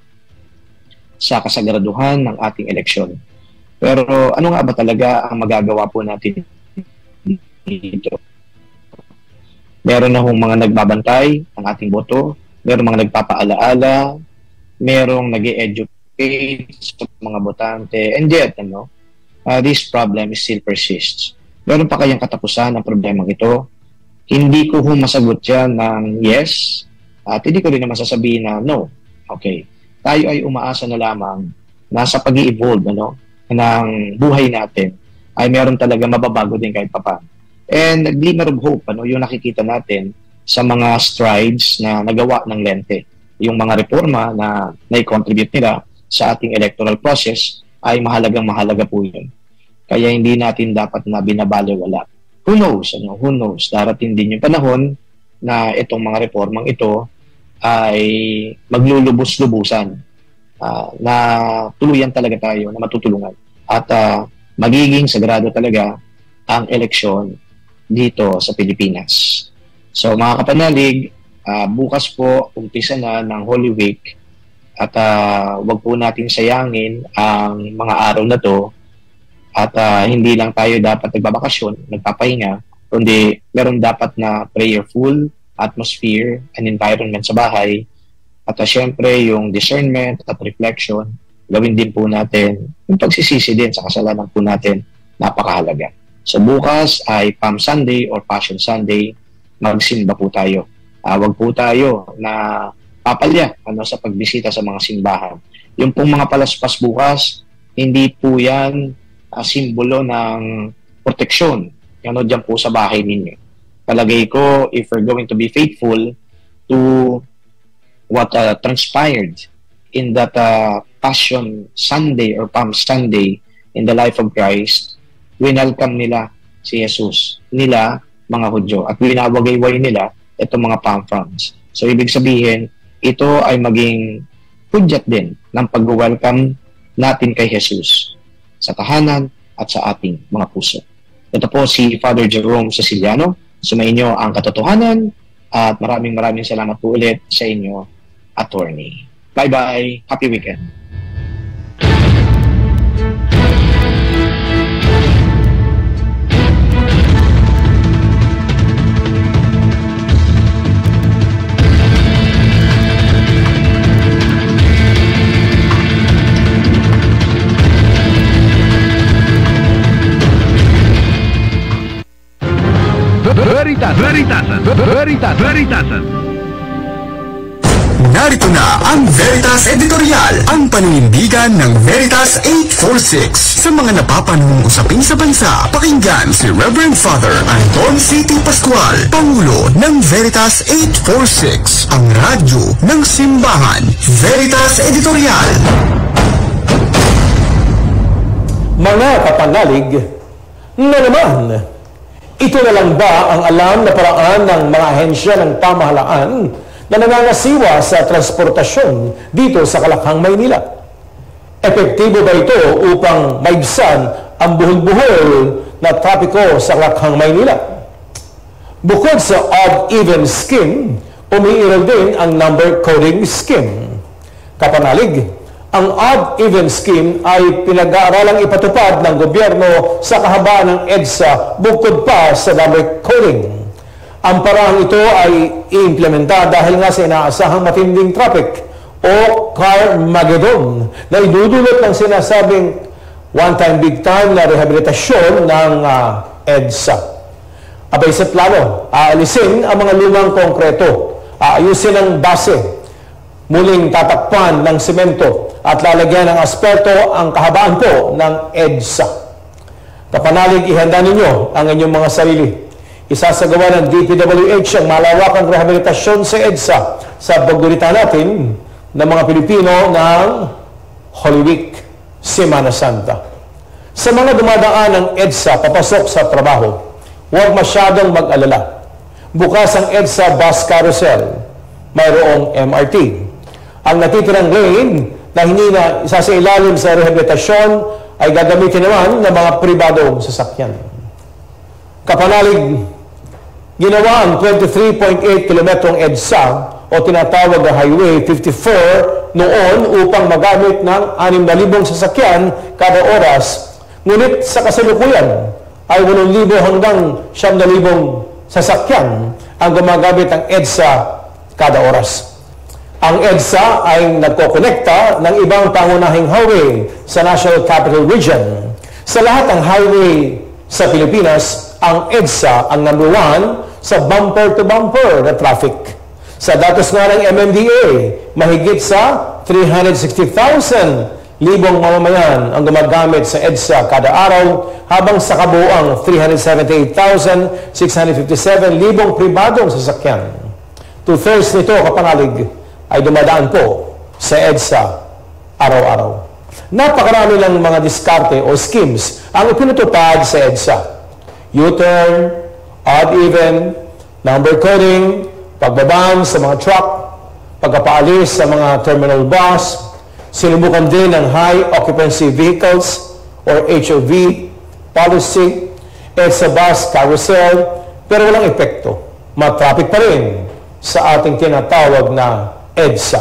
sa kasagraduhan ng ating eleksyon. Pero ano nga ba talaga ang magagawa po natin dito? Meron na mga nagbabantay ng ating boto, meron mga nagpapaalaala, merong nag-e-educate sa mga botante, and yet, this problem still persists. Meron pa kayang katapusan ng problemang ito? Hindi ko masagot yan ng yes, at hindi ko rin naman sasabihin na no. Okay. Tayo ay umaasa na lamang na sa pag-i-evolve ng buhay natin ay meron talaga mababago din kahit papaano. And glimmer of hope, yung nakikita natin sa mga strides na nagawa ng Lente. Yung mga reforma na nai-contribute nila sa ating electoral process ay mahalagang-mahalaga po yun. Kaya hindi natin dapat na binabaliwala. Who knows? Who knows? Darating din yung panahon na itong mga reformang ito ay maglulubos-lubusan na tuluyan talaga tayo na matutulungan. At magiging sagrado talaga ang eleksyon dito sa Pilipinas. So mga kapanalig, bukas po umpisa na ng Holy Week at wag po natin sayangin ang mga araw na to at hindi lang tayo dapat nagbabakasyon, nagpapahinga, kundi meron dapat na prayerful atmosphere and environment sa bahay at syempre yung discernment at reflection, gawin din po natin yung pagsisisi din sa kasalanan po natin, napakahalaga. So bukas ay Palm Sunday or Passion Sunday, magsimba po tayo. Wag po tayo na papalya sa pagbisita sa mga simbahan. Yung pong mga palaspas bukas, hindi po yan simbolo ng proteksyon dyan po sa bahay ninyo. Palagay ko, if we're going to be faithful to what transpired in that Passion Sunday or Palm Sunday in the life of Christ, winelcome nila si Jesus, nila mga Hudyo, at winawagayway nila itong mga palm fronds. So, ibig sabihin, ito ay maging hudyat din ng pag-welcome natin kay Jesus sa tahanan at sa ating mga puso. Ito po si Father Jerome Ceciliano. Sumainyo ang katotohanan at maraming salamat po ulit sa inyo, attorney. Bye-bye. Happy weekend. Veritasan. Narito na ang Veritas Editorial, ang paninindigan ng Veritas 846 sa mga napapanahong usapin sa bansa. Pakinggan si Reverend Father Anton C.T. Pascual, Pangulo ng Veritas 846, ang radyo ng simbahan. Veritas Editorial. Mga kapanalig, na naman, ito na lang ba ang alam na paraan ng mga ahensya ng pamahalaan na nangangasiwa sa transportasyon dito sa Kalakhang, Maynila? Epektibo ba ito upang maibsan ang buhol-buhol na trapiko sa Kalakhang, Maynila? Bukod sa odd-even scheme, umiiral din ang number coding scheme. Kapanalig, ang odd-even scheme ay pinag-aaralang ipatupad ng gobyerno sa kahabaan ng EDSA bukod pa sa number coding. Ang parang ito ay i-implementa dahil nga sa inaasahang matinding traffic o Carmageddon na idudulot ng sinasabing one-time big-time na rehabilitasyon ng EDSA. Abay sa plano, aalisin ang mga lumang konkreto, aayusin ang base, muling tatakpan ng semento at lalagyan ng asperto ang kahabaan po ng EDSA. Kapanalig, ihanda ninyo ang inyong mga sarili. Isasagawa ng DPWH ang malawakang rehabilitasyon sa EDSA sa pagdurita natin ng mga Pilipino ng Holy Week, Semana Santa. Sa mga dumadaan ng EDSA papasok sa trabaho, huwag masyadong mag-alala. Bukas ang EDSA bus carousel, mayroong MRT. Ang natitirang lane na hindi na isasailalim sa rehabilitasyon ay gagamitin naman ng mga pribadong sasakyan. Kapanalig, ginawa ang 23.8 kilometrong EDSA o tinatawag na Highway 54 noon upang magamit ng 6,000 sasakyan kada oras. Ngunit sa kasalukuyan ay 8,000 hanggang 9,000 sasakyan ang gumagamit ng EDSA kada oras. Ang EDSA ay nagkokonekta ng ibang pangunahing highway sa National Capital Region. Sa lahat ng highway sa Pilipinas, ang EDSA ang number 1 sa bumper-to-bumper na traffic. Sa datos nga ng MMDA, mahigit sa 360,000 mamamayan ang gumagamit sa EDSA kada araw, habang sa kabuuang 378,657 pribadong sasakyan. 2/3 nito, kapanalig, ay dumadaan po sa EDSA araw-araw. Napakarami ng mga diskarte o schemes ang ipinutupad sa EDSA. U-turn, odd-even, number coding, pagbaban sa mga truck, pagkapaalis sa mga terminal bus, sinubukan din ng high occupancy vehicles or HOV policy, EDSA bus carousel, pero walang epekto. Matraffic pa rin sa ating tinatawag na EDSA.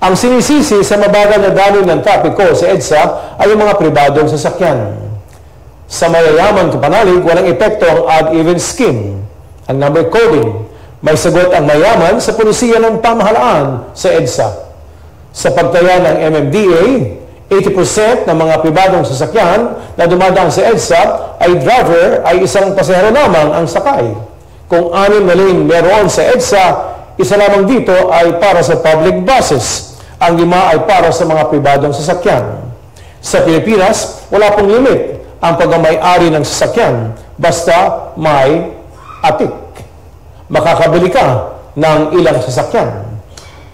Ang sinisisi sa mabagal na daloy ng trapiko sa EDSA ay yung mga pribadong sasakyan. Sa mayayaman, kapanalig, walang epekto ang odd-even scheme. Ang number coding, may sagot ang mayaman sa pulisiya ng pamahalaan sa EDSA. Sa pagtaya ng MMDA, 80% ng mga pribadong sasakyan na dumadaan sa EDSA ay driver ay isang pasahero lamang ang sakay. Kung 6 na lane meron sa EDSA, isa lamang dito ay para sa public buses. Ang 5 ay para sa mga pribadong sasakyan. Sa Pilipinas, wala pong limit ang pagmamay-ari ng sasakyan basta may atik. Makakabili ka ng ilang sasakyan.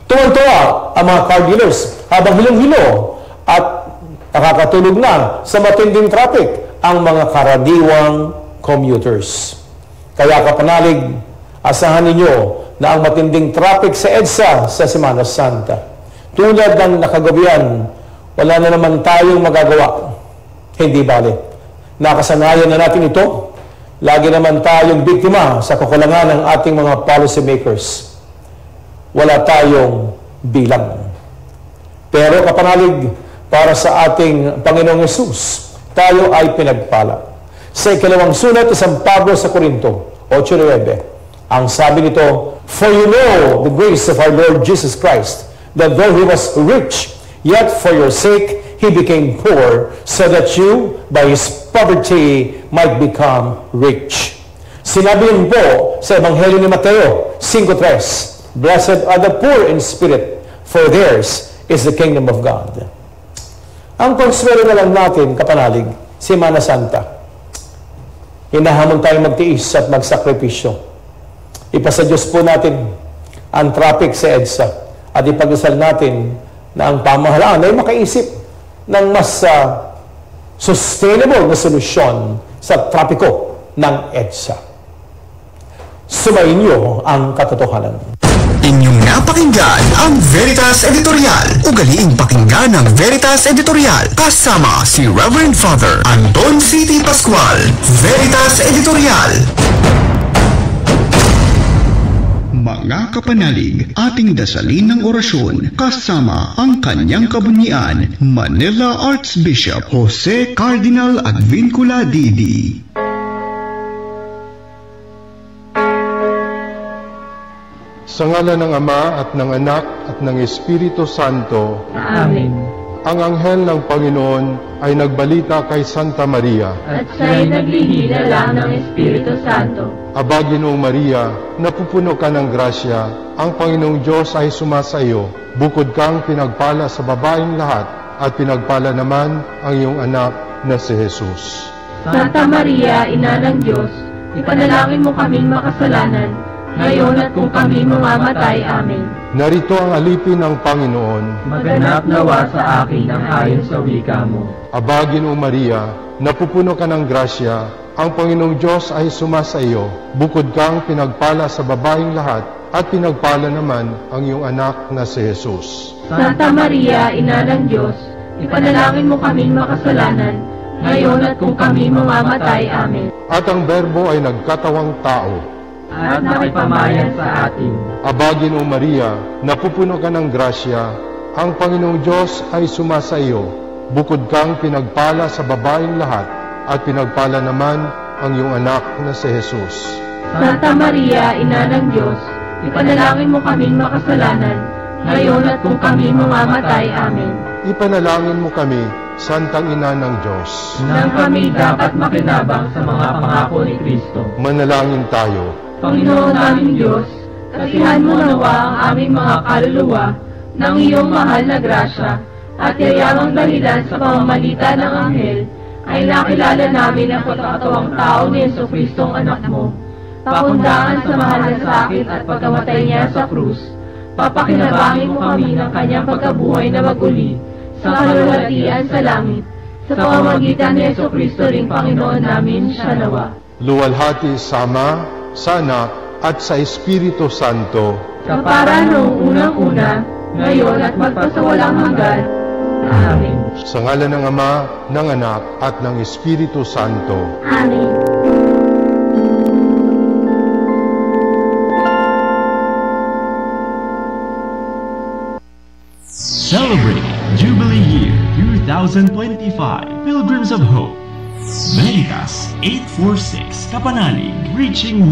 Tuwang-tuwa ang mga car dealers habang hilong-hilo at nakakatulog na sa matinding traffic ang mga karaniwang commuters. Kaya kapanalig, asahan ninyo na ang matinding traffic sa EDSA sa Semana Santa. Tulad ng nakagabihan, wala na naman tayong magagawa. Hindi bale. Nakasanayan na natin ito. Lagi naman tayong biktima sa kakulangan ng ating mga policy makers. Wala tayong bilang. Pero kapanalig, para sa ating Panginoong Hesus, tayo ay pinagpala. Sa ikalawang sulat ni San Pablo sa Corinto, 8:9, ang sabi nito, "For you know the grace of our Lord Jesus Christ, that though He was rich, yet for your sake He became poor, so that you, by His poverty, might become rich." Sinabi rin po sa Ebanghelyo ni Mateo 5:3, "Blessed are the poor in spirit, for theirs is the kingdom of God." Ang konsuelo na lang natin, kapanalig, Semana Santa. Hinahamon tayong magtiis at magsakripisyo. Ipasa Diyos po natin ang traffic sa EDSA at ipagdasal natin na ang pamahalaan ay makaisip ng mas sustainable na solusyon sa trapiko ng EDSA. Sumayin niyo ang katotohanan. Inyong napakinggan ang Veritas Editorial. Ugaliing pakinggan ang Veritas Editorial kasama si Reverend Father Anton C.T. Pascual. Veritas Editorial. Mga kapanalig, ating dasalin ng orasyon kasama ang kanyang kabunyian, Manila Archbishop Jose Cardinal Advincula Didi. Sa ngalan ng Ama at ng Anak at ng Espiritu Santo. Amen. Ang anghel ng Panginoon ay nagbalita kay Santa Maria. At siya'y naglihila ng Espiritu Santo. Aba, Ginoong Maria, napupuno ka ng grasya, ang Panginoong Diyos ay sumasa iyo. Bukod kang pinagpala sa babaeng lahat, at pinagpala naman ang iyong anak na si Jesus. Santa Maria, Ina ng Diyos, ipanalangin mo kaming makasalanan, ngayon at kung kami mamamatay. Amen. Narito ang alipin ng Panginoon. Maganap nawa sa akin ang ayon sa wika mo. Aba, Ginoong Maria, napupuno ka ng grasya, ang Panginoong Diyos ay sumasa iyo. Bukod kang pinagpala sa babaeng lahat, at pinagpala naman ang iyong anak na si Jesus. Santa Maria, Ina ng Diyos, ipanalangin mo kaming makasalanan, ngayon at kung kami mamamatay. Amen. At ang Berbo ay nagkatawang tao, at nakipamayan sa atin. Aba, Ginoong Maria, napupuno ka ng grasya, ang Panginoong Diyos ay sumasa iyo. Bukod kang pinagpala sa babaeng lahat, at pinagpala naman ang iyong anak na si Jesus. Santa Maria, Ina ng Diyos, ipanalangin mo kaming makasalanan, ngayon at kung kami mamamatay. Amen. Ipanalangin mo kami, Santang Ina ng Diyos, nang kami dapat makinabang sa mga pangako ni Kristo. Manalangin tayo. Panginoon naming Diyos, kasihan mo nawa ang aming mga kaluluwa ng iyong mahal na grasya, at yayamang dahilan sa pamamagitan ng anghel ay nakilala namin ang pagkakatawang tao ni Jesucristong anak mo. Pakundaan sa mahal na sakit at pagkamatay niya sa krus, papakinabangin mo kami ng kanyang pagkabuhay na maguli sa kalulatian sa langit, sa pamamagitan ni Jesucristo ring Panginoon namin siya nawa. Luwalhati sa Ama, sa Anak, at sa Espiritu Santo. Kapara noong unang-una, ngayon at magpasawalang hanggan. Amen. Sa ngalan ng Ama, ng Anak, at ng Espiritu Santo. Amen. Celebrating Jubilee Year 2025 Pilgrims of Hope. Veritas 846 Kapanalig, reaching